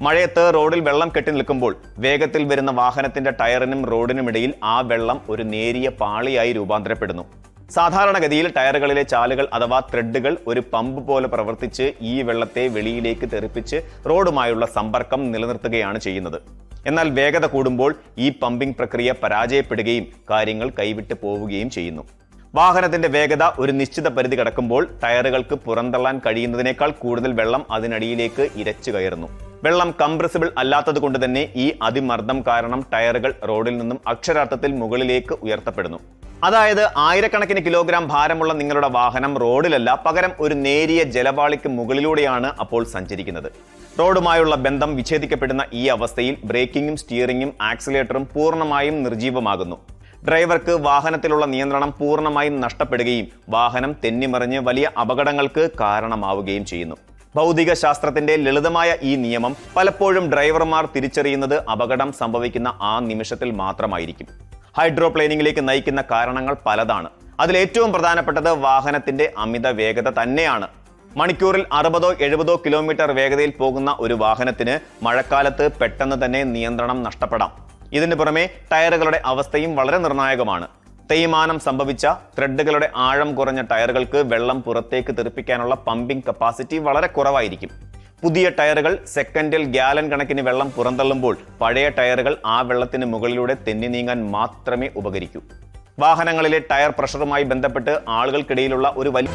മഴയത്ത് റോഡിൽ വെള്ളം കെട്ടി നിൽക്കുമ്പോൾ വേഗത്തിൽ വരുന്ന വാഹനത്തിന്റെ ടയറിനും റോഡിനുമിടയിൽ ആ വെള്ളം ഒരു നേരിയ പാളിയായി രൂപാന്തരപ്പെടുന്നു. സാധാരണഗതിയിൽ ടയറുകളിലെ ചാലുകൾ അഥവാ ത്രെഡുകൾ ഒരു പമ്പ് പോലെ പ്രവർത്തിച്ച് ഈ വെള്ളത്തെ വെളിയിലേക്ക് തെറിപ്പിച്ച് റോഡുമായുള്ള സമ്പർക്കം നിലനിർത്തുകയാണ് ചെയ്യുന്നത്. എന്നാൽ വേഗത കൂടുമ്പോൾ ഈ പമ്പിംഗ് പ്രക്രിയ പരാജയപ്പെടുകയും കാര്യങ്ങൾ കൈവിട്ട് പോവുകയും ചെയ്യുന്നു. വാഹനത്തിന്റെ വേഗത ഒരു നിശ്ചിത പരിധി കടക്കുമ്പോൾ ടയറുകൾക്ക് പുറന്തള്ളാൻ കഴിയുന്നതിനേക്കാൾ കൂടുതൽ വെള്ളം അതിനടിയിലേക്ക് ഇരച്ചു കയറുന്നു. വെള്ളം കംപ്രസിബിൾ അല്ലാത്തത് കൊണ്ട് തന്നെ ഈ അതിമർദ്ദം കാരണം ടയറുകൾ റോഡിൽ നിന്നും അക്ഷരാർത്ഥത്തിൽ മുകളിലേക്ക് ഉയർത്തപ്പെടുന്നു. അതായത് ആയിരക്കണക്കിന് കിലോഗ്രാം ഭാരമുള്ള നിങ്ങളുടെ വാഹനം റോഡിലല്ല, പകരം ഒരു നേരിയ ജലപാളിക്ക് മുകളിലൂടെയാണ് അപ്പോൾ സഞ്ചരിക്കുന്നത്. റോഡുമായുള്ള ബന്ധം വിച്ഛേദിക്കപ്പെടുന്ന ഈ അവസ്ഥയിൽ ബ്രേക്കിങ്ങും സ്റ്റിയറിംഗും ആക്സിലേറ്ററും പൂർണ്ണമായും നിർജീവമാകുന്നു. ഡ്രൈവർക്ക് വാഹനത്തിലുള്ള നിയന്ത്രണം പൂർണ്ണമായും നഷ്ടപ്പെടുകയും വാഹനം തെന്നിമറിഞ്ഞ് വലിയ അപകടങ്ങൾക്ക് കാരണമാവുകയും ചെയ്യുന്നു. ഭൗതിക ശാസ്ത്രത്തിന്റെ ലളിതമായ ഈ നിയമം പലപ്പോഴും ഡ്രൈവർമാർ തിരിച്ചറിയുന്നത് അപകടം സംഭവിക്കുന്ന ആ നിമിഷത്തിൽ മാത്രമായിരിക്കും. ഹൈഡ്രോപ്ലെയിനിങ്ങിലേക്ക് നയിക്കുന്ന കാരണങ്ങൾ പലതാണ്. അതിലേറ്റവും പ്രധാനപ്പെട്ടത് വാഹനത്തിന്റെ അമിത വേഗത തന്നെയാണ്. മണിക്കൂറിൽ 60-70 കിലോമീറ്റർ വേഗതയിൽ പോകുന്ന ഒരു വാഹനത്തിന് മഴക്കാലത്ത് പെട്ടെന്ന് തന്നെ നിയന്ത്രണം നഷ്ടപ്പെടാം. ഇതിനു പുറമെ ടയറുകളുടെ അവസ്ഥയും വളരെ നിർണായകമാണ്. തേയ്മാനം സംഭവിച്ച ത്രെഡുകളുടെ ആഴം കുറഞ്ഞ ടയറുകൾക്ക് വെള്ളം പുറത്തേക്ക് തെറിപ്പിക്കാനുള്ള പമ്പിംഗ് കപ്പാസിറ്റി വളരെ കുറവായിരിക്കും. പുതിയ ടയറുകൾ സെക്കൻഡിൽ ഗ്യാലൻ കണക്കിന് വെള്ളം പുറന്തള്ളുമ്പോൾ പഴയ ടയറുകൾ ആ വെള്ളത്തിന് മുകളിലൂടെ തെന്നി നീങ്ങാൻ മാത്രമേ ഉപകരിക്കൂ. വാഹനങ്ങളിലെ ടയർ പ്രഷറുമായി ബന്ധപ്പെട്ട് ആളുകൾക്കിടയിലുള്ള ഒരു വലിയ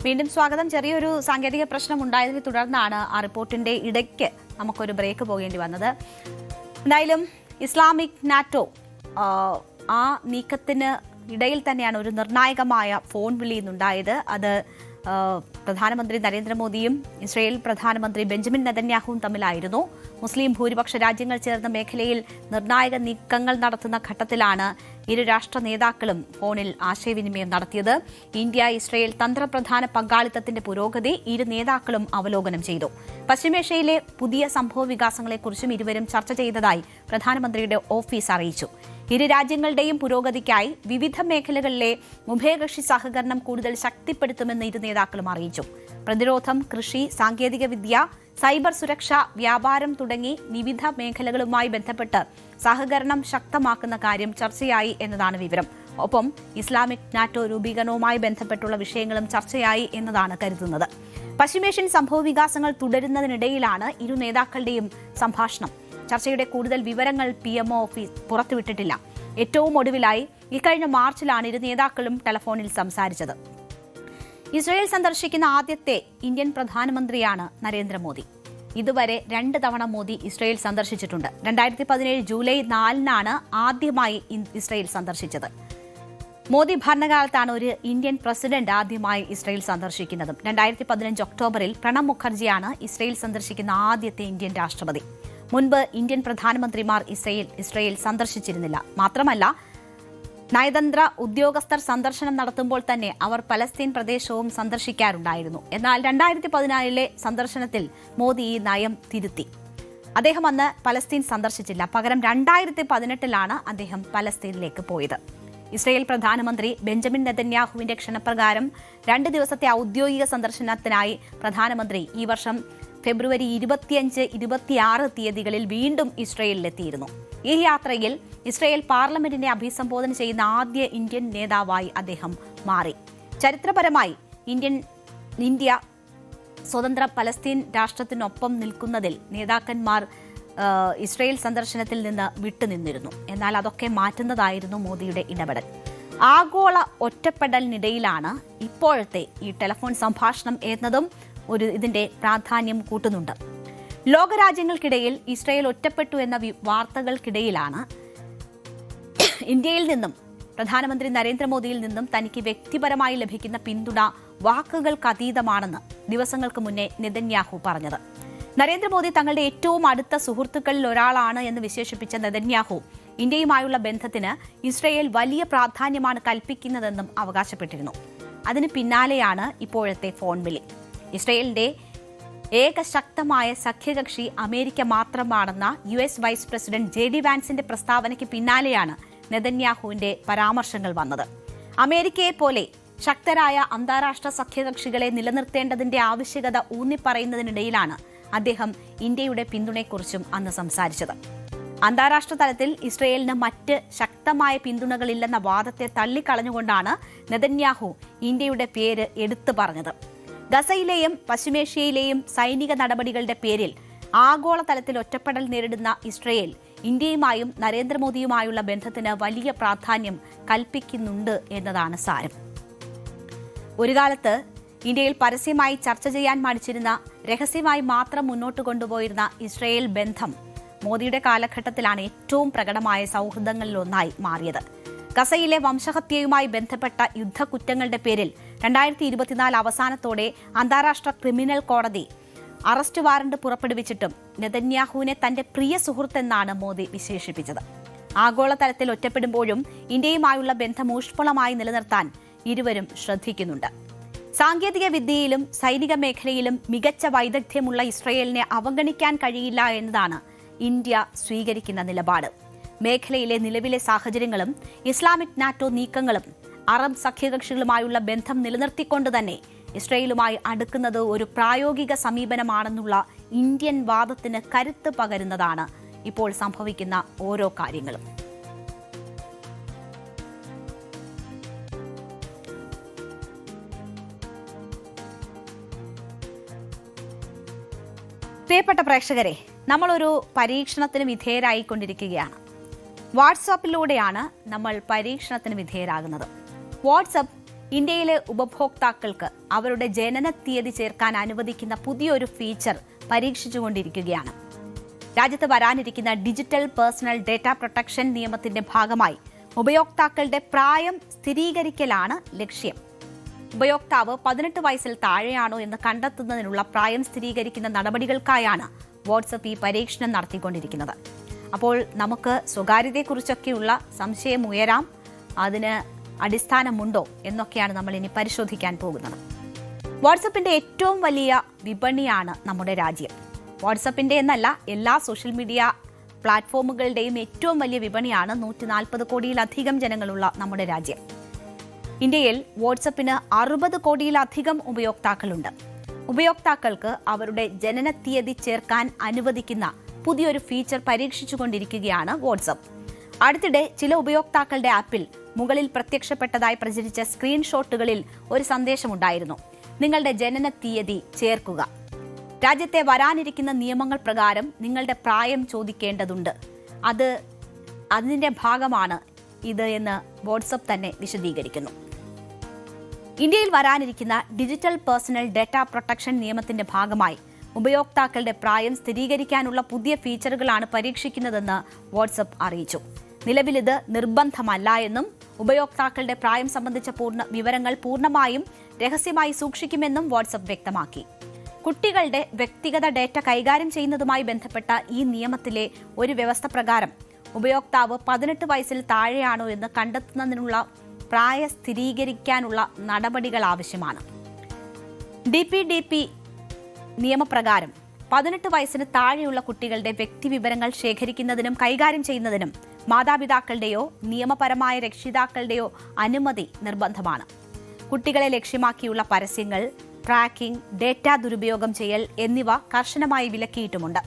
വീണ്ടും സ്വാഗതം. ചെറിയൊരു സാങ്കേതിക പ്രശ്നം ഉണ്ടായതിനെ തുടർന്നാണ് ആ റിപ്പോർട്ടിന്റെ ഇടയ്ക്ക് നമുക്കൊരു ബ്രേക്ക് പോകേണ്ടി വന്നത്. എന്തായാലും ഇസ്ലാമിക് നാറ്റോ ആ നീക്കത്തിന് ഇടയിൽ തന്നെയാണ് ഒരു നിർണായകമായ ഫോൺ വിളി ഇന്നുണ്ടായത്. അത് പ്രധാനമന്ത്രി നരേന്ദ്രമോദിയും ഇസ്രയേൽ പ്രധാനമന്ത്രി ബെഞ്ചമിൻ നെതന്യാഹുവും തമ്മിലായിരുന്നു. മുസ്ലിം ഭൂരിപക്ഷ രാജ്യങ്ങൾ ചേർന്ന മേഖലയിൽ നിർണായക നീക്കങ്ങൾ നടത്തുന്ന ഘട്ടത്തിലാണ് ഇരു രാഷ്ട്ര നേതാക്കളും ഫോണിൽ ആശയവിനിമയം നടത്തിയത്. ഇന്ത്യ ഇസ്രയേൽ തന്ത്രപ്രധാന പങ്കാളിത്തത്തിന്റെ പുരോഗതി ഇരു നേതാക്കളും അവലോകനം ചെയ്തു. പശ്ചിമേഷ്യയിലെ പുതിയ സംഭവ വികാസങ്ങളെക്കുറിച്ചും ഇരുവരും ചർച്ച ചെയ്തതായി പ്രധാനമന്ത്രിയുടെ ഓഫീസ് അറിയിച്ചു. ഇരു രാജ്യങ്ങളുടെയും പുരോഗതിക്കായി വിവിധ മേഖലകളിലെ ഉഭയകക്ഷി സഹകരണം കൂടുതൽ ശക്തിപ്പെടുത്തുമെന്ന് ഇരു നേതാക്കളും അറിയിച്ചു. പ്രതിരോധം, കൃഷി, സാങ്കേതികവിദ്യ, സൈബർ സുരക്ഷ, വ്യാപാരം തുടങ്ങി വിവിധ മേഖലകളുമായി ബന്ധപ്പെട്ട് സഹകരണം ശക്തമാക്കുന്ന കാര്യം ചർച്ചയായി എന്നതാണ് വിവരം. ഒപ്പം ഇസ്ലാമിക് നാറ്റോ രൂപീകരണവുമായി ബന്ധപ്പെട്ടുള്ള വിഷയങ്ങളും ചർച്ചയായി എന്നതാണ് കരുതുന്നത്. പശ്ചിമേഷ്യൻ സംഭവവികാസങ്ങൾ തുടരുന്നതിനിടയിലാണ് ഇരു നേതാക്കളുടെയും സംഭാഷണം. ചർച്ചയുടെ കൂടുതൽ വിവരങ്ങൾ PMO ഓഫീസ് പുറത്തുവിട്ടിട്ടില്ല. ഏറ്റവും ഒടുവിലായി ഇക്കഴിഞ്ഞ മാർച്ചിലാണ് ഇരു നേതാക്കളും ടെലഫോണിൽ സംസാരിച്ചത്. ഇസ്രയേൽ സന്ദർശിക്കുന്ന ആദ്യത്തെ ഇന്ത്യൻ പ്രധാനമന്ത്രിയാണ് നരേന്ദ്രമോദി. ഇതുവരെ 2 തവണ മോദി ഇസ്രയേൽ സന്ദർശിച്ചിട്ടുണ്ട്. 2017 ജൂലൈ 4-നാണ് ആദ്യമായി ഇസ്രയേൽ സന്ദർശിച്ചത്. മോദി ഭരണകാലത്താണ് ഒരു ഇന്ത്യൻ പ്രസിഡന്റ് ആദ്യമായി ഇസ്രയേൽ സന്ദർശിക്കുന്നതും. 2015 ഒക്ടോബറിൽ പ്രണബ് മുഖർജിയാണ് ഇസ്രയേൽ സന്ദർശിക്കുന്ന ആദ്യത്തെ ഇന്ത്യൻ രാഷ്ട്രപതി. മുൻപ് ഇന്ത്യൻ പ്രധാനമന്ത്രിമാർ ഇസ്രയേൽ സന്ദർശിച്ചിരുന്നില്ല. മാത്രമല്ല, നയതന്ത്ര ഉദ്യോഗസ്ഥർ സന്ദർശനം നടത്തുമ്പോൾ തന്നെ അവർ പലസ്തീൻ പ്രദേശവും സന്ദർശിക്കാറുണ്ടായിരുന്നു. എന്നാൽ 2014 സന്ദർശനത്തിൽ മോദി ഈ നയം തിരുത്തി. അദ്ദേഹം അന്ന് പലസ്തീൻ സന്ദർശിച്ചില്ല. പകരം 2018 അദ്ദേഹം പലസ്തീനിലേക്ക് പോയത്. ഇസ്രയേൽ പ്രധാനമന്ത്രി ബെഞ്ചമിൻ നെതന്യാഹുവിന്റെ ക്ഷണപ്രകാരം 2 ദിവസത്തെ ഔദ്യോഗിക സന്ദർശനത്തിനായി പ്രധാനമന്ത്രി ഈ വർഷം ഫെബ്രുവരി 25-26 തീയതികളിൽ വീണ്ടും ഇസ്രയേലിലെത്തിയിരുന്നു. ഈ യാത്രയിൽ ഇസ്രയേൽ പാർലമെന്റിനെ അഭിസംബോധന ചെയ്യുന്ന ആദ്യ ഇന്ത്യൻ നേതാവായി അദ്ദേഹം മാറി. ചരിത്രപരമായി ഇന്ത്യ സ്വതന്ത്ര പലസ്തീൻ രാഷ്ട്രത്തിനൊപ്പം നിൽക്കുന്നതിൽ നേതാക്കന്മാർ ഇസ്രയേൽ സന്ദർശനത്തിൽ നിന്ന് വിട്ടുനിന്നിരുന്നു. എന്നാൽ അതൊക്കെ മാറ്റുന്നതായിരുന്നു മോദിയുടെ ഇടപെടൽ. ആഗോള ഒറ്റപ്പെടലിനിടയിലാണ് ഇപ്പോഴത്തെ ഈ ടെലിഫോൺ സംഭാഷണം എന്നതും ഇതിന്റെ പ്രാധാന്യം കൂട്ടുന്നുണ്ട്. ലോകരാജ്യങ്ങൾക്കിടയിൽ ഇസ്രയേൽ ഒറ്റപ്പെട്ടു എന്ന വാർത്തകൾക്കിടയിലാണ് ഇന്ത്യയിൽ നിന്നും പ്രധാനമന്ത്രി നരേന്ദ്രമോദിയിൽ നിന്നും തനിക്ക് വ്യക്തിപരമായി ലഭിക്കുന്ന പിന്തുണ വാക്കുകൾക്കതീതമാണെന്ന് ദിവസങ്ങൾക്ക് മുന്നേ നെതന്യാഹു പറഞ്ഞത്. നരേന്ദ്രമോദി തങ്ങളുടെ ഏറ്റവും അടുത്ത സുഹൃത്തുക്കളിൽ ഒരാളാണ് എന്ന് വിശേഷിപ്പിച്ച നെതന്യാഹു ഇന്ത്യയുമായുള്ള ബന്ധത്തിന് ഇസ്രയേൽ വലിയ പ്രാധാന്യമാണ് കൽപ്പിക്കുന്നതെന്നും അവകാശപ്പെട്ടിരുന്നു. അതിന് പിന്നാലെയാണ് ഇപ്പോഴത്തെ ഫോൺ വിളി. ഇസ്രയേലിന്റെ ഏക ശക്തമായ സഖ്യകക്ഷി അമേരിക്ക മാത്രമാണെന്ന US വൈസ് പ്രസിഡന്റ് JD വാൻസിന്റെ പ്രസ്താവനയ്ക്ക് പിന്നാലെയാണ് നെതന്യാഹുവിന്റെ പരാമർശങ്ങൾ വന്നത്. അമേരിക്കയെ പോലെ ശക്തരായ അന്താരാഷ്ട്ര സഖ്യകക്ഷികളെ നിലനിർത്തേണ്ടതിന്റെ ആവശ്യകത ഊന്നിപ്പറയുന്നതിനിടയിലാണ് അദ്ദേഹം ഇന്ത്യയുടെ പിന്തുണയെക്കുറിച്ചും അന്ന് സംസാരിച്ചത്. അന്താരാഷ്ട്ര തലത്തിൽ ഇസ്രയേലിന് മറ്റ് ശക്തമായ പിന്തുണകളില്ലെന്ന വാദത്തെ തള്ളിക്കളഞ്ഞുകൊണ്ടാണ് നെതന്യാഹു ഇന്ത്യയുടെ പേര് എടുത്തു പറഞ്ഞത്. ഗസയിലെയും പശ്ചിമേഷ്യയിലെയും സൈനിക നടപടികളുടെ പേരിൽ ആഗോളതലത്തിൽ ഒറ്റപ്പെടൽ നേരിടുന്ന ഇസ്രയേൽ ഇന്ത്യയുമായും നരേന്ദ്രമോദിയുമായുള്ള ബന്ധത്തിന് വലിയ പ്രാധാന്യം കൽപ്പിക്കുന്നുണ്ട് എന്നതാണ് സാരം. ഒരു കാലത്ത് ഇന്ത്യയിൽ പരസ്യമായി ചർച്ച ചെയ്യാൻ മടിച്ചിരുന്ന, രഹസ്യമായി മാത്രം മുന്നോട്ട് കൊണ്ടുപോയിരുന്ന ഇസ്രയേൽ ബന്ധം മോദിയുടെ കാലഘട്ടത്തിലാണ് ഏറ്റവും പ്രകടമായ സൗഹൃദങ്ങളിലൊന്നായി മാറിയത്. ഗസയിലെ വംശഹത്യയുമായി ബന്ധപ്പെട്ട യുദ്ധക്കുറ്റങ്ങളുടെ പേരിൽ 2024 അവസാനത്തോടെ അന്താരാഷ്ട്ര ക്രിമിനൽ കോടതി അറസ്റ്റ് വാറണ്ട് പുറപ്പെടുവിച്ചിട്ടും നെതന്യാഹുവിനെ തന്റെ പ്രിയ സുഹൃത്തെന്നാണ് മോദി വിശേഷിപ്പിച്ചത്. ആഗോളതലത്തിൽ ഒറ്റപ്പെടുമ്പോഴും ഇന്ത്യയുമായുള്ള ബന്ധം ഊഷ്മളമായി നിലനിർത്താൻ ഇരുവരും ശ്രദ്ധിക്കുന്നുണ്ട്. സാങ്കേതിക വിദ്യയിലും സൈനിക മേഖലയിലും മികച്ച വൈദഗ്ധ്യമുള്ള ഇസ്രയേലിനെ അവഗണിക്കാൻ കഴിയില്ല എന്നതാണ് ഇന്ത്യ സ്വീകരിക്കുന്ന നിലപാട്. മേഖലയിലെ നിലവിലെ സാഹചര്യങ്ങളും ഇസ്ലാമിക് നാറ്റോ നീക്കങ്ങളും അറബ് സഖ്യകക്ഷികളുമായുള്ള ബന്ധം നിലനിർത്തിക്കൊണ്ട് തന്നെ ഇസ്രയേലുമായി അടുക്കുന്നത് ഒരു പ്രായോഗിക സമീപനമാണെന്നുള്ള ഇന്ത്യൻ വാദത്തിന് കരുത്ത് പകരുന്നതാണ് ഇപ്പോൾ സംഭവിക്കുന്ന ഓരോ കാര്യങ്ങളും. പ്രിയപ്പെട്ട പ്രേക്ഷകരെ, നമ്മളൊരു പരീക്ഷണത്തിന് വിധേയരായിക്കൊണ്ടിരിക്കുകയാണ്. വാട്സാപ്പിലൂടെയാണ് നമ്മൾ പരീക്ഷണത്തിന് വിധേയരാകുന്നത്. വാട്സാപ്പ് ഇന്ത്യയിലെ ഉപഭോക്താക്കൾക്ക് അവരുടെ ജനന തീയതി ചേർക്കാൻ അനുവദിക്കുന്ന പുതിയൊരു ഫീച്ചർ പരീക്ഷിച്ചുകൊണ്ടിരിക്കുകയാണ്. രാജ്യത്ത് വരാനിരിക്കുന്ന ഡിജിറ്റൽ പേഴ്സണൽ ഡേറ്റ പ്രൊട്ടക്ഷൻ നിയമത്തിന്റെ ഭാഗമായി ഉപയോക്താക്കളുടെ പ്രായം സ്ഥിരീകരിക്കലാണ് ലക്ഷ്യം. ഉപയോക്താവ് 18 വയസ്സിൽ താഴെയാണോ എന്ന് കണ്ടെത്തുന്നതിനുള്ള പ്രായം സ്ഥിരീകരിക്കുന്ന നടപടികൾക്കായാണ് വാട്സപ്പ് ഈ പരീക്ഷണം നടത്തിക്കൊണ്ടിരിക്കുന്നത്. അപ്പോൾ നമുക്ക് സ്വകാര്യതയെക്കുറിച്ചൊക്കെയുള്ള സംശയം ഉയരാം. അതിന് അടിസ്ഥാനമുണ്ടോ എന്നൊക്കെയാണ് നമ്മൾ ഇനി പരിശോധിക്കാൻ പോകുന്നത്. വാട്സപ്പിന്റെ ഏറ്റവും വലിയ വിപണിയാണ് നമ്മുടെ രാജ്യം. വാട്സപ്പിന്റെ എന്നല്ല, എല്ലാ സോഷ്യൽ മീഡിയ പ്ലാറ്റ്ഫോമുകളുടെയും ഏറ്റവും വലിയ വിപണിയാണ് 140 കോടിയിലധികം ജനങ്ങളുള്ള നമ്മുടെ രാജ്യം. ഇന്ത്യയിൽ വാട്സപ്പിന് 60 കോടിയിലധികം ഉപയോക്താക്കളുണ്ട്. ഉപയോക്താക്കൾക്ക് അവരുടെ ജനനത്തീയതി ചേർക്കാൻ അനുവദിക്കുന്ന പുതിയൊരു ഫീച്ചർ പരീക്ഷിച്ചുകൊണ്ടിരിക്കുകയാണ് വാട്സപ്പ്. അടുത്തിടെ ചില ഉപയോക്താക്കളുടെ ആപ്പിൽ മുകളിൽ പ്രത്യക്ഷപ്പെട്ടതായി പ്രചരിച്ച സ്ക്രീൻഷോട്ടുകളിൽ ഒരു സന്ദേശമുണ്ടായിരുന്നു: നിങ്ങളുടെ ജനനത്തീയതി ചേർക്കുക. രാജ്യത്തെ വരാനിരിക്കുന്ന നിയമങ്ങൾ പ്രകാരം നിങ്ങളുടെ പ്രായം ചോദിക്കേണ്ടതുണ്ട്. അതിന്റെ ഭാഗമാണ് ഇത് എന്ന് വാട്സപ്പ് തന്നെ വിശദീകരിക്കുന്നു. ഇന്ത്യയിൽ വരാനിരിക്കുന്ന ഡിജിറ്റൽ പേഴ്സണൽ ഡേറ്റ പ്രൊട്ടക്ഷൻ നിയമത്തിന്റെ ഭാഗമായി ഉപയോക്താക്കളുടെ പ്രായം സ്ഥിരീകരിക്കാനുള്ള പുതിയ ഫീച്ചറുകളാണ് പരീക്ഷിക്കുന്നതെന്ന് വാട്സപ്പ് അറിയിച്ചു. നിലവിലിത് നിർബന്ധമല്ല എന്നും ഉപയോക്താക്കളുടെ പ്രായം സംബന്ധിച്ച വിവരങ്ങൾ പൂർണ്ണമായും രഹസ്യമായി സൂക്ഷിക്കുമെന്നും വാട്സപ്പ് വ്യക്തമാക്കി. കുട്ടികളുടെ വ്യക്തിഗത ഡേറ്റ കൈകാര്യം ചെയ്യുന്നതുമായി ബന്ധപ്പെട്ട ഈ നിയമത്തിലെ ഒരു വ്യവസ്ഥ പ്രകാരം ഉപയോക്താവ് 18 വയസ്സിൽ താഴെയാണോ എന്ന് കണ്ടെത്തുന്നതിനുള്ള പ്രായ സ്ഥിരീകരിക്കാനുള്ള നടപടികൾ ആവശ്യമാണ്. DPDP നിയമപ്രകാരം 18 വയസ്സിന് താഴെയുള്ള കുട്ടികളുടെ വ്യക്തിവിവരങ്ങൾ ശേഖരിക്കുന്നതിനും കൈകാര്യം ചെയ്യുന്നതിനും മാതാപിതാക്കളുടെയോ നിയമപരമായ രക്ഷിതാക്കളുടെയോ അനുമതി നിർബന്ധമാണ്. കുട്ടികളെ ലക്ഷ്യമാക്കിയുള്ള പരസ്യങ്ങൾ, ട്രാക്കിംഗ്, ഡേറ്റ ദുരുപയോഗം ചെയ്യൽ എന്നിവ കർശനമായി വിലക്കിയിട്ടുമുണ്ട്.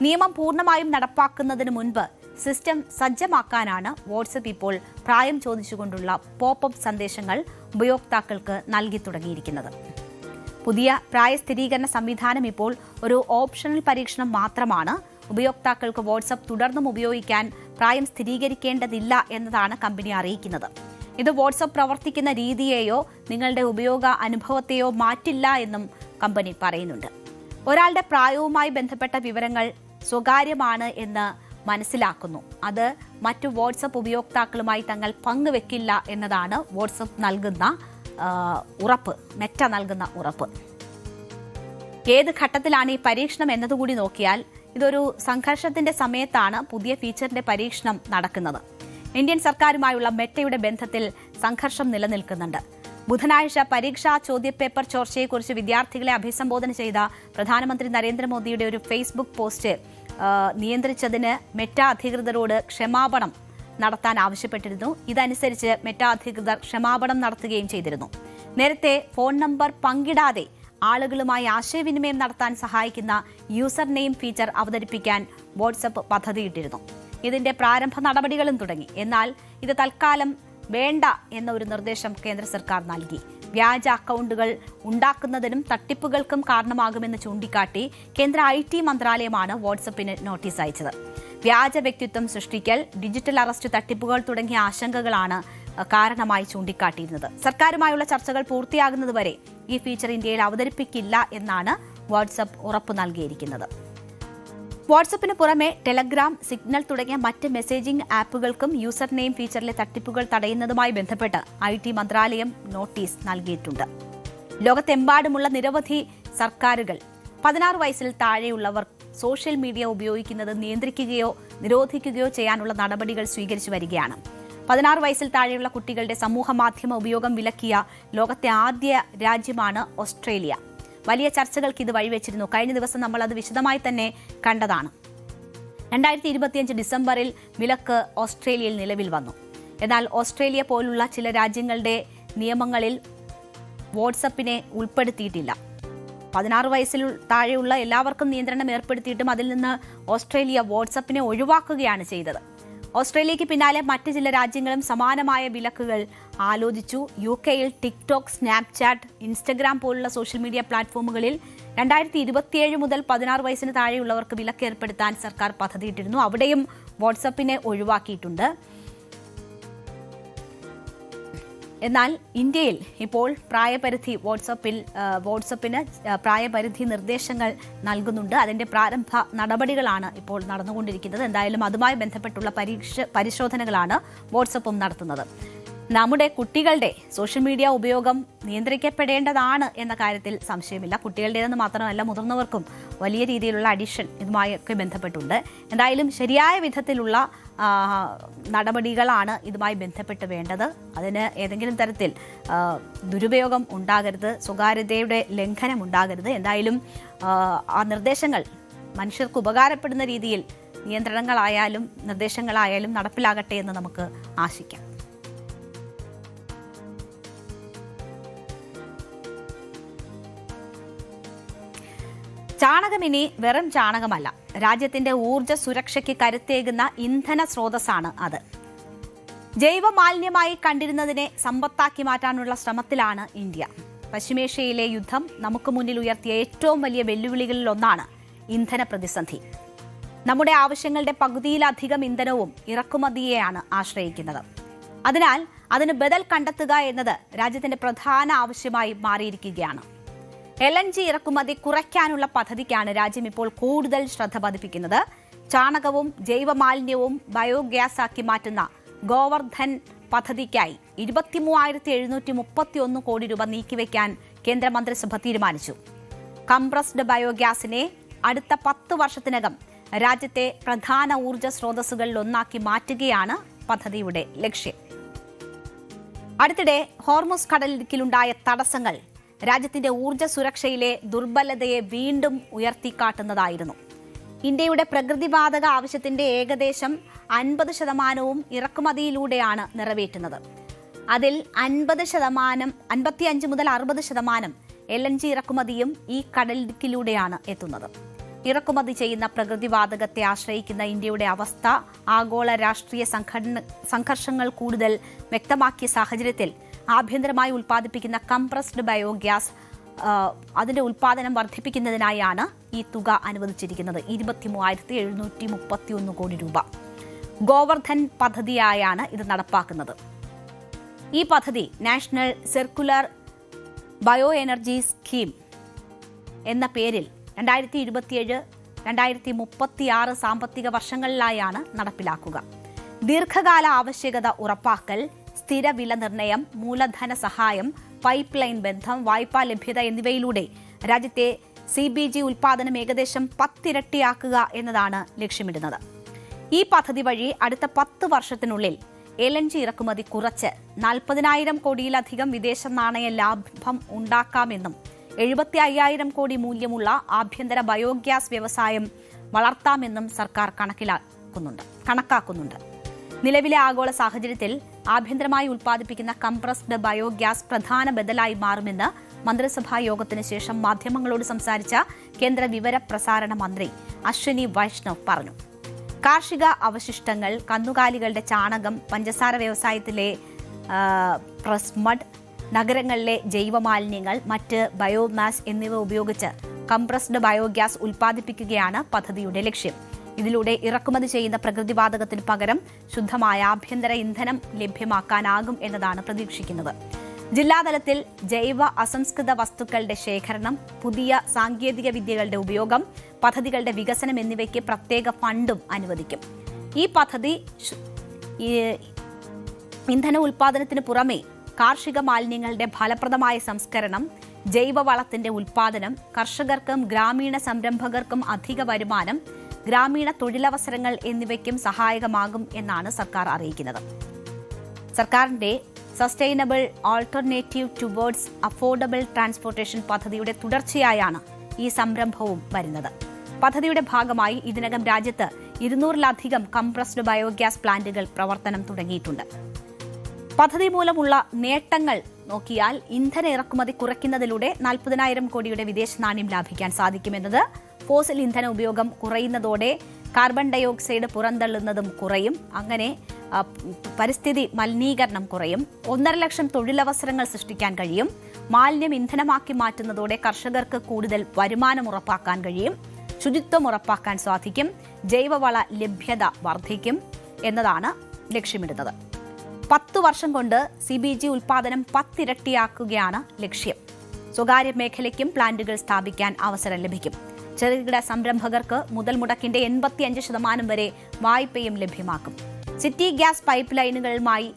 നിയമം പൂർണ്ണമായും നടപ്പാക്കുന്നതിന് മുൻപ് സിസ്റ്റം സജ്ജമാക്കാനാണ് വാട്സപ്പ് ഇപ്പോൾ പ്രായം ചോദിച്ചുകൊണ്ടുള്ള പോപ്പപ്പ് സന്ദേശങ്ങൾ ഉപയോക്താക്കൾക്ക് നൽകി തുടങ്ങിയിരിക്കുന്നത്. പുതിയ പ്രായ സ്ഥിരീകരണ സംവിധാനം ഇപ്പോൾ ഒരു ഓപ്ഷണൽ പരീക്ഷണം മാത്രമാണ്. ഉപയോക്താക്കൾക്ക് വാട്സപ്പ് തുടർന്നും ഉപയോഗിക്കാൻ പ്രായം സ്ഥിരീകരിക്കേണ്ടതില്ല എന്നതാണ് കമ്പനി അറിയിക്കുന്നത്. ഇത് വാട്സപ്പ് പ്രവർത്തിക്കുന്ന രീതിയെയോ നിങ്ങളുടെ ഉപയോഗ അനുഭവത്തെയോ മാറ്റില്ല എന്നും കമ്പനി പറയുന്നുണ്ട്. ഒരാളുടെ പ്രായവുമായി ബന്ധപ്പെട്ട വിവരങ്ങൾ സ്വകാര്യമാണ് എന്ന് മനസ്സിലാക്കുന്നു. അത് മറ്റു വാട്സപ്പ് ഉപയോക്താക്കളുമായി തങ്ങൾ പങ്കുവെക്കില്ല എന്നതാണ് വാട്സപ്പ് നൽകുന്ന ഉറപ്പ്, മെറ്റ നൽകുന്ന ഉറപ്പ്. ഏത് ഘട്ടത്തിലാണ് ഈ പരീക്ഷണം എന്നതുകൂടി നോക്കിയാൽ ഇതൊരു സംഘർഷത്തിന്റെ സമയത്താണ് പുതിയ ഫീച്ചറിന്റെ പരീക്ഷണം നടക്കുന്നത്. ഇന്ത്യൻ സർക്കാരുമായുള്ള മെറ്റയുടെ ബന്ധത്തിൽ സംഘർഷം നിലനിൽക്കുന്നുണ്ട്. ബുധനാഴ്ച പരീക്ഷാ ചോദ്യപേപ്പർ ചോർച്ചയെക്കുറിച്ച് വിദ്യാർത്ഥികളെ അഭിസംബോധന ചെയ്ത പ്രധാനമന്ത്രി നരേന്ദ്രമോദിയുടെ ഒരു ഫേസ്ബുക്ക് പോസ്റ്റ് നിയന്ത്രിച്ചതിന് മെറ്റ അധികൃതരോട് ക്ഷമാപണം നടത്താൻ ആവശ്യപ്പെട്ടിരുന്നു. ഇതനുസരിച്ച് മെറ്റ അധികൃതർ ക്ഷമാപണം നടത്തുകയും ചെയ്തിരുന്നു. നേരത്തെ ഫോൺ നമ്പർ പങ്കിടാതെ ആളുകളുമായി ആശയവിനിമയം നടത്താൻ സഹായിക്കുന്ന യൂസർ നെയിം ഫീച്ചർ അവതരിപ്പിക്കാൻ വാട്സ്ആപ്പ് പദ്ധതിയിട്ടിരുന്നു. ഇതിന്റെ പ്രാരംഭ നടപടികളും തുടങ്ങി. എന്നാൽ ഇത് തൽക്കാലം വേണ്ട എന്ന ഒരു നിർദ്ദേശം കേന്ദ്ര സർക്കാർ നൽകി. വ്യാജ അക്കൗണ്ടുകൾ ഉണ്ടാക്കുന്നതിനും തട്ടിപ്പുകൾക്കും കാരണമാകുമെന്ന് ചൂണ്ടിക്കാട്ടി കേന്ദ്ര IT മന്ത്രാലയമാണ് വാട്സ്ആപ്പിന് നോട്ടീസ് അയച്ചത്. വ്യാജ വ്യക്തിത്വം സൃഷ്ടിക്കൽ, ഡിജിറ്റൽ അറസ്റ്റ് തട്ടിപ്പുകൾ തുടങ്ങിയ ആശങ്കകളാണ് കാരണമായി ചൂണ്ടിക്കാട്ടിയിരുന്നത്. സർക്കാരുമായുള്ള ചർച്ചകൾ പൂർത്തിയാകുന്നതുവരെ ഈ ഫീച്ചർ ഇന്ത്യയിൽ അവതരിപ്പിക്കില്ല എന്നാണ് വാട്സ്ആപ്പ് ഉറപ്പു നൽകിയിരിക്കുന്നത്. വാട്സ്ആപ്പിന് പുറമെ ടെലഗ്രാം, സിഗ്നൽ തുടങ്ങിയ മറ്റ് മെസ്സേജിംഗ് ആപ്പുകൾക്കും യൂസർ നെയിം ഫീച്ചറിലെ തട്ടിപ്പുകൾ തടയുന്നതുമായി ബന്ധപ്പെട്ട് IT മന്ത്രാലയം നോട്ടീസ് നൽകിയിട്ടുണ്ട്. ലോകത്തെമ്പാടുമുള്ള നിരവധി സർക്കാരുകൾ 16 വയസ്സിൽ താഴെയുള്ളവർ സോഷ്യൽ മീഡിയ ഉപയോഗിക്കുന്നത് നിയന്ത്രിക്കുകയോ നിരോധിക്കുകയോ ചെയ്യാനുള്ള നടപടികൾ സ്വീകരിച്ചു വരികയാണ്. 16 വയസ്സിൽ താഴെയുള്ള കുട്ടികളുടെ സമൂഹ മാധ്യമ ഉപയോഗം വിലക്കിയ ലോകത്തെ ആദ്യ രാജ്യമാണ് ഓസ്ട്രേലിയ. വലിയ ചർച്ചകൾക്ക് ഇത് വഴിവെച്ചിരുന്നു. കഴിഞ്ഞ ദിവസം നമ്മൾ അത് വിശദമായി തന്നെ കണ്ടതാണ്. 2025 ഡിസംബറിൽ വിലക്ക് ഓസ്ട്രേലിയയിൽ നിലവിൽ വന്നു. എന്നാൽ ഓസ്ട്രേലിയ പോലുള്ള ചില രാജ്യങ്ങളുടെ നിയമങ്ങളിൽ വാട്സപ്പിനെ ഉൾപ്പെടുത്തിയിട്ടില്ല. 16 വയസ്സിൽ താഴെയുള്ള എല്ലാവർക്കും നിയന്ത്രണം ഏർപ്പെടുത്തിയിട്ടും അതിൽ നിന്ന് ഓസ്ട്രേലിയ വാട്സപ്പിനെ ഒഴിവാക്കുകയാണ് ചെയ്തത്. ഓസ്ട്രേലിയയ്ക്ക് പിന്നാലെ മറ്റ് ചില രാജ്യങ്ങളും സമാനമായ വിലക്കുകൾ ആലോചിച്ചു. UK-യിൽ ടിക്ടോക്ക്, സ്നാപ്ചാറ്റ്, ഇൻസ്റ്റഗ്രാം പോലുള്ള സോഷ്യൽ മീഡിയ പ്ലാറ്റ്ഫോമുകളിൽ 2027 മുതൽ 16 വയസ്സിന് താഴെയുള്ളവർക്ക് വിലക്ക് ഏർപ്പെടുത്താൻ സർക്കാർ പദ്ധതിയിട്ടിരുന്നു. അവിടെയും വാട്സപ്പിനെ ഒഴിവാക്കിയിട്ടുണ്ട്. എന്നാൽ ഇന്ത്യയിൽ ഇപ്പോൾ പ്രായപരിധി വാട്സപ്പിന് പ്രായപരിധി നിർദ്ദേശങ്ങൾ നൽകുന്നുണ്ട്. അതിന്റെ പ്രാരംഭ നടപടികളാണ് ഇപ്പോൾ നടന്നുകൊണ്ടിരിക്കുന്നത്. എന്തായാലും അതുമായി ബന്ധപ്പെട്ടുള്ള പരിശോധനകളാണ് വാട്സപ്പും നടത്തുന്നത്. നമ്മുടെ കുട്ടികളുടെ സോഷ്യൽ മീഡിയ ഉപയോഗം നിയന്ത്രിക്കപ്പെടേണ്ടതാണ് എന്ന കാര്യത്തിൽ സംശയമില്ല. കുട്ടികളുടേതെന്ന് മാത്രമല്ല, മുതിർന്നവർക്കും വലിയ രീതിയിലുള്ള അഡിക്ഷൻ ഇതുമായൊക്കെ ബന്ധപ്പെട്ടുണ്ട്. എന്തായാലും ശരിയായ വിധത്തിലുള്ള നടപടികളാണ് ഇതുമായി ബന്ധപ്പെട്ട് വേണ്ടത്. അതിന് ഏതെങ്കിലും തരത്തിൽ ദുരുപയോഗം ഉണ്ടാകരുത്, സ്വകാര്യതയുടെ ലംഘനം ഉണ്ടാകരുത്. എന്തായാലും ആ നിർദ്ദേശങ്ങൾ മനുഷ്യർക്ക് ഉപകാരപ്പെടുന്ന രീതിയിൽ നിയന്ത്രണങ്ങളായാലും നിർദ്ദേശങ്ങളായാലും നടപ്പിലാകട്ടെ എന്ന് നമുക്ക് ആശിക്കാം. ചാണകം ഇനി വെറും ചാണകമല്ല, രാജ്യത്തിന്റെ ഊർജ്ജ സുരക്ഷയ്ക്ക് കരുത്തേകുന്ന ഇന്ധന സ്രോതസ്സാണ് അത്. ജൈവ മാലിന്യമായി കണ്ടിരുന്നതിനെ സമ്പത്താക്കി മാറ്റാനുള്ള ശ്രമത്തിലാണ് ഇന്ത്യ. പശ്ചിമേഷ്യയിലെ യുദ്ധം നമുക്ക് മുന്നിൽ ഉയർത്തിയ ഏറ്റവും വലിയ വെല്ലുവിളികളിൽ ഒന്നാണ് ഇന്ധന പ്രതിസന്ധി. നമ്മുടെ ആവശ്യങ്ങളുടെ പകുതിയിലധികം ഇന്ധനവും ഇറക്കുമതിയെയാണ് ആശ്രയിക്കുന്നത്. അതിനാൽ അതിന് ബദൽ കണ്ടെത്തുക എന്നത് രാജ്യത്തിന്റെ പ്രധാന ആവശ്യമായി മാറിയിരിക്കുകയാണ്. LNG ഇറക്കുമതി കുറയ്ക്കാനുള്ള പദ്ധതിക്കാണ് രാജ്യം ഇപ്പോൾ കൂടുതൽ ശ്രദ്ധ പതിപ്പിക്കുന്നത്. ചാണകവും ജൈവമാലിന്യവും ബയോഗ്യാസ് ആക്കി മാറ്റുന്ന ഗോവർദ്ധൻ പദ്ധതിക്കായി 23,731 കോടി രൂപ നീക്കിവെക്കാൻ കേന്ദ്രമന്ത്രിസഭ തീരുമാനിച്ചു. കംപ്രസ്ഡ് ബയോഗ്യാസിനെ അടുത്ത 10 വർഷത്തിനകം രാജ്യത്തെ പ്രധാന ഊർജ്ജ സ്രോതസ്സുകളിൽ ഒന്നാക്കി മാറ്റുകയാണ് പദ്ധതിയുടെ ലക്ഷ്യം. അടുത്തിടെ ഹോർമുസ് കടലിടുക്കിലുണ്ടായ തടസ്സങ്ങൾ രാജ്യത്തിന്റെ ഊർജ്ജ സുരക്ഷയിലെ ദുർബലതയെ വീണ്ടും ഉയർത്തിക്കാട്ടുന്നതായിരുന്നു. ഇന്ത്യയുടെ പ്രകൃതിവാതക ആവശ്യത്തിന്റെ ഏകദേശം 50% ഇറക്കുമതിയിലൂടെയാണ് നിറവേറ്റുന്നത്. അതിൽ 55 മുതൽ 60% LNG ഇറക്കുമതിയും ഈ കടലിടുക്കിലൂടെയാണ് എത്തുന്നത്. ഇറക്കുമതി ചെയ്യുന്ന പ്രകൃതിവാതകത്തെ ആശ്രയിക്കുന്ന ഇന്ത്യയുടെ അവസ്ഥ ആഗോള രാഷ്ട്രീയ സംഘർഷങ്ങൾ കൂടുതൽ വ്യക്തമാക്കിയ സാഹചര്യത്തിൽ ആഭ്യന്തരമായി ഉൽപ്പാദിപ്പിക്കുന്ന കംപ്രസ്ഡ് ബയോഗ്യാസ് അതിന്റെ ഉൽപ്പാദനം വർദ്ധിപ്പിക്കുന്നതിനായാണ് ഈ തുക അനുവദിച്ചിരിക്കുന്നത്. 23,731 കോടി രൂപ. ഗോവർദ്ധൻ പദ്ധതിയായാണ് ഇത് നടപ്പാക്കുന്നത്. ഈ പദ്ധതി national circular bio energy scheme എന്ന പേരിൽ 2027-2036 സാമ്പത്തിക വർഷങ്ങളിലായാണ് നടപ്പിലാക്കുക. ദീർഘകാല ആവശ്യകത ഉറപ്പാക്കൽ, സ്ഥിര വില നിർണ്ണയം, മൂലധന സഹായം, പൈപ്പ് ലൈൻ ബന്ധം, വായ്പാ ലഭ്യത എന്നിവയിലൂടെ രാജ്യത്തെ CBG ഉൽപാദനം ഏകദേശം 10 ഇരട്ടിയാക്കുക എന്നതാണ് ലക്ഷ്യമിടുന്നത്. ഈ പദ്ധതി വഴി അടുത്ത 10 വർഷത്തിനുള്ളിൽ LNG ഇറക്കുമതി കുറച്ച് 40,000 കോടിയിലധികം വിദേശ നാണയ ലാഭം ഉണ്ടാക്കാമെന്നും 75,000 കോടി മൂല്യമുള്ള ആഭ്യന്തര ബയോഗ്യാസ് വ്യവസായം വളർത്താമെന്നും സർക്കാർ കണക്കാക്കുന്നുണ്ട്. നിലവിലെ ആഗോള സാഹചര്യത്തിൽ ആഭ്യന്തരമായി ഉൽപ്പാദിപ്പിക്കുന്ന കംപ്രസ്ഡ് ബയോഗ്യാസ് പ്രധാന ബദലായി മാറുമെന്ന് മന്ത്രിസഭാ യോഗത്തിന് ശേഷം മാധ്യമങ്ങളോട് സംസാരിച്ച കേന്ദ്ര വിവര പ്രസാരണ മന്ത്രി അശ്വിനി വൈഷ്ണവ് പറഞ്ഞു. കാർഷിക അവശിഷ്ടങ്ങൾ, കന്നുകാലികളുടെ ചാണകം, പഞ്ചസാര വ്യവസായത്തിലെ പ്രസ് മഡ്, നഗരങ്ങളിലെ ജൈവമാലിന്യങ്ങൾ, മറ്റ് ബയോമാസ് എന്നിവ ഉപയോഗിച്ച് കംപ്രസ്ഡ് ബയോഗ്യാസ് ഉൽപ്പാദിപ്പിക്കുകയാണ് പദ്ധതിയുടെ ലക്ഷ്യം. ഇതിലൂടെ ഇറക്കുമതി ചെയ്യുന്ന പ്രകൃതിവാതകത്തിന് പകരം ശുദ്ധമായ ആഭ്യന്തര ഇന്ധനം ലഭ്യമാക്കാനാകും എന്നതാണ് പ്രതീക്ഷിക്കുന്നത്. ജില്ലാതലത്തിൽ ജൈവ അസംസ്കൃത വസ്തുക്കളുടെ ശേഖരണം, പുതിയ സാങ്കേതിക വിദ്യകളുടെ ഉപയോഗം, പദ്ധതികളുടെ വികസനം എന്നിവയ്ക്ക് പ്രത്യേക ഫണ്ടും അനുവദിക്കും. ഈ പദ്ധതി ഇന്ധന ഉൽപ്പാദനത്തിന് പുറമെ കാർഷിക മാലിന്യങ്ങളുടെ ഫലപ്രദമായ സംസ്കരണം, ജൈവവളത്തിന്റെ ഉൽപ്പാദനം, കർഷകർക്കും ഗ്രാമീണ സംരംഭകർക്കും അധിക വരുമാനം, ഗ്രാമീണ തൊഴിലവസരങ്ങൾ എന്നിവയ്ക്കും സഹായകമാകും എന്നാണ് സർക്കാർ അറിയിക്കുന്നത്. സർക്കാരിന്റെ sustainable alternative towards affordable transportation പദ്ധതിയുടെ തുടർച്ചയായാണ് ഈ സംരംഭവും വരുന്നത്. പദ്ധതിയുടെ ഭാഗമായി ഇതിനകം രാജ്യത്ത് 200-ലധികം കംപ്രസ്ഡ് ബയോഗ്യാസ് പ്ലാന്റുകൾ പ്രവർത്തനം തുടങ്ങിയിട്ടുണ്ട്. പദ്ധതി മൂലമുള്ള നേട്ടങ്ങൾ നോക്കിയാൽ ഇന്ധന ഇറക്കുമതി കുറയ്ക്കുന്നതിലൂടെ 40,000 കോടിയുടെ വിദേശ നാണ്യം ലാഭിക്കാൻ സാധിക്കുമെന്നത്, ഫോസിൽ ഇന്ധന ഉപയോഗം കുറയുന്നതോടെ കാർബൺ ഡയോക്സൈഡ് പുറന്തള്ളുന്നതും കുറയും, അങ്ങനെ പരിസ്ഥിതി മലിനീകരണം കുറയും, 1.5 ലക്ഷം തൊഴിലവസരങ്ങൾ സൃഷ്ടിക്കാൻ കഴിയും, മാലിന്യം ഇന്ധനമാക്കി മാറ്റുന്നതോടെ കർഷകർക്ക് കൂടുതൽ വരുമാനം ഉറപ്പാക്കാൻ കഴിയും, ശുചിത്വം ഉറപ്പാക്കാൻ സാധിക്കും, ജൈവവള ലഭ്യത വർദ്ധിക്കും എന്നതാണ് ലക്ഷ്യമിടുന്നത്. 10 വർഷം കൊണ്ട് CBG ഉൽപാദനം 10 ഇരട്ടിയാക്കുകയാണ് ലക്ഷ്യം. സ്വകാര്യ മേഖലയ്ക്കും പ്ലാന്റുകൾ സ്ഥാപിക്കാൻ അവസരം ലഭിക്കും. ചെറുകിട സംരംഭകർക്ക് മുതൽ മുടക്കിന്റെ 85% വരെ വായ്പയും ലഭ്യമാക്കും. സിറ്റി ഗ്യാസ് പൈപ്പ് ലൈനുകളുമായി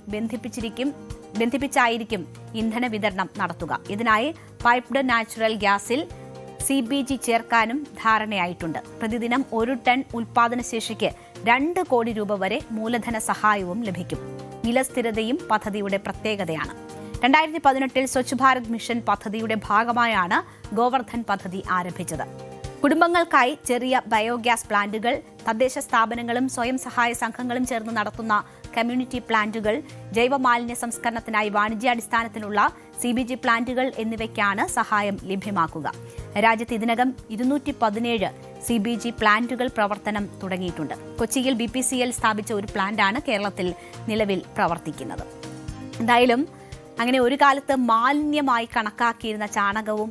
ബന്ധിപ്പിച്ചായിരിക്കും ഇന്ധന വിതരണം നടത്തുക. ഇതിനായി പൈപ്ഡ് നാച്ചുറൽ ഗ്യാസിൽ CBG ചേർക്കാനും ധാരണയായിട്ടുണ്ട്. പ്രതിദിനം 1 ടൺ ഉൽപാദനശേഷിക്ക് 2 കോടി രൂപ വരെ മൂലധന സഹായവും ലഭിക്കും. വിലസ്ഥിരതയും പദ്ധതിയുടെ പ്രത്യേകതയാണ്. 2018 സ്വച്ഛ് ഭാരത് മിഷൻ പദ്ധതിയുടെ ഭാഗമായാണ് ഗോവർദ്ധൻ പദ്ധതി ആരംഭിച്ചത്. കുടുംബങ്ങൾക്കായി ചെറിയ ബയോഗ്യാസ് പ്ലാന്റുകൾ, തദ്ദേശ സ്ഥാപനങ്ങളും സ്വയം സഹായ സംഘങ്ങളും ചേർന്ന് നടത്തുന്ന കമ്മ്യൂണിറ്റി പ്ലാന്റുകൾ, ജൈവമാലിന്യ സംസ്കരണത്തിനായി വാണിജ്യാടിസ്ഥാനത്തിലുള്ള CBG പ്ലാന്റുകൾ എന്നിവയ്ക്കാണ് സഹായം ലഭ്യമാക്കുക. രാജ്യത്ത് ഇതിനകം 217 CBG പ്ലാന്റുകൾ പ്രവർത്തനം തുടങ്ങിയിട്ടുണ്ട്. കൊച്ചിയിൽ BPCL സ്ഥാപിച്ച ഒരു പ്ലാന്റാണ് കേരളത്തിൽ നിലവിൽ പ്രവർത്തിക്കുന്നത്. എന്തായാലും അങ്ങനെ ഒരു കാലത്ത് മാലിന്യമായി കണക്കാക്കിയിരുന്ന ചാണകവും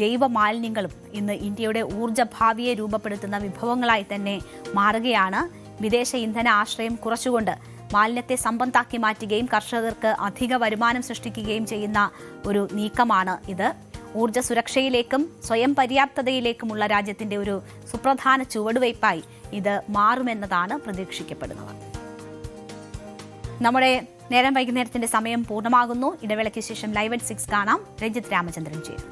ജൈവ മാലിന്യങ്ങളും ഇന്ന് ഇന്ത്യയുടെ ഊർജ്ജ ഭാവിയെ രൂപപ്പെടുത്തുന്ന വിഭവങ്ങളായി തന്നെ മാറുകയാണ്. വിദേശ ഇന്ധന ആശ്രയം കുറച്ചുകൊണ്ട് മാലിന്യത്തെ സമ്പത്താക്കി മാറ്റുകയും കർഷകർക്ക് അധിക വരുമാനം സൃഷ്ടിക്കുകയും ചെയ്യുന്ന ഒരു നീക്കമാണ് ഇത്. ഊർജ്ജ സുരക്ഷയിലേക്കും സ്വയം പര്യാപ്തതയിലേക്കുമുള്ള രാജ്യത്തിന്റെ ഒരു സുപ്രധാന ചുവടുവയ്പായി ഇത് മാറുമെന്നതാണ് പ്രതീക്ഷിക്കപ്പെടുന്നത്. നമ്മുടെ നേരം വൈകുന്നേരത്തിന്റെ സമയം പൂർണ്ണമാകുന്നു. ഇടവേളയ്ക്ക് ശേഷം ലൈവ് at 6 കാണാം. രഞ്ജിത്ത് രാമചന്ദ്രൻ ചെയ്യും.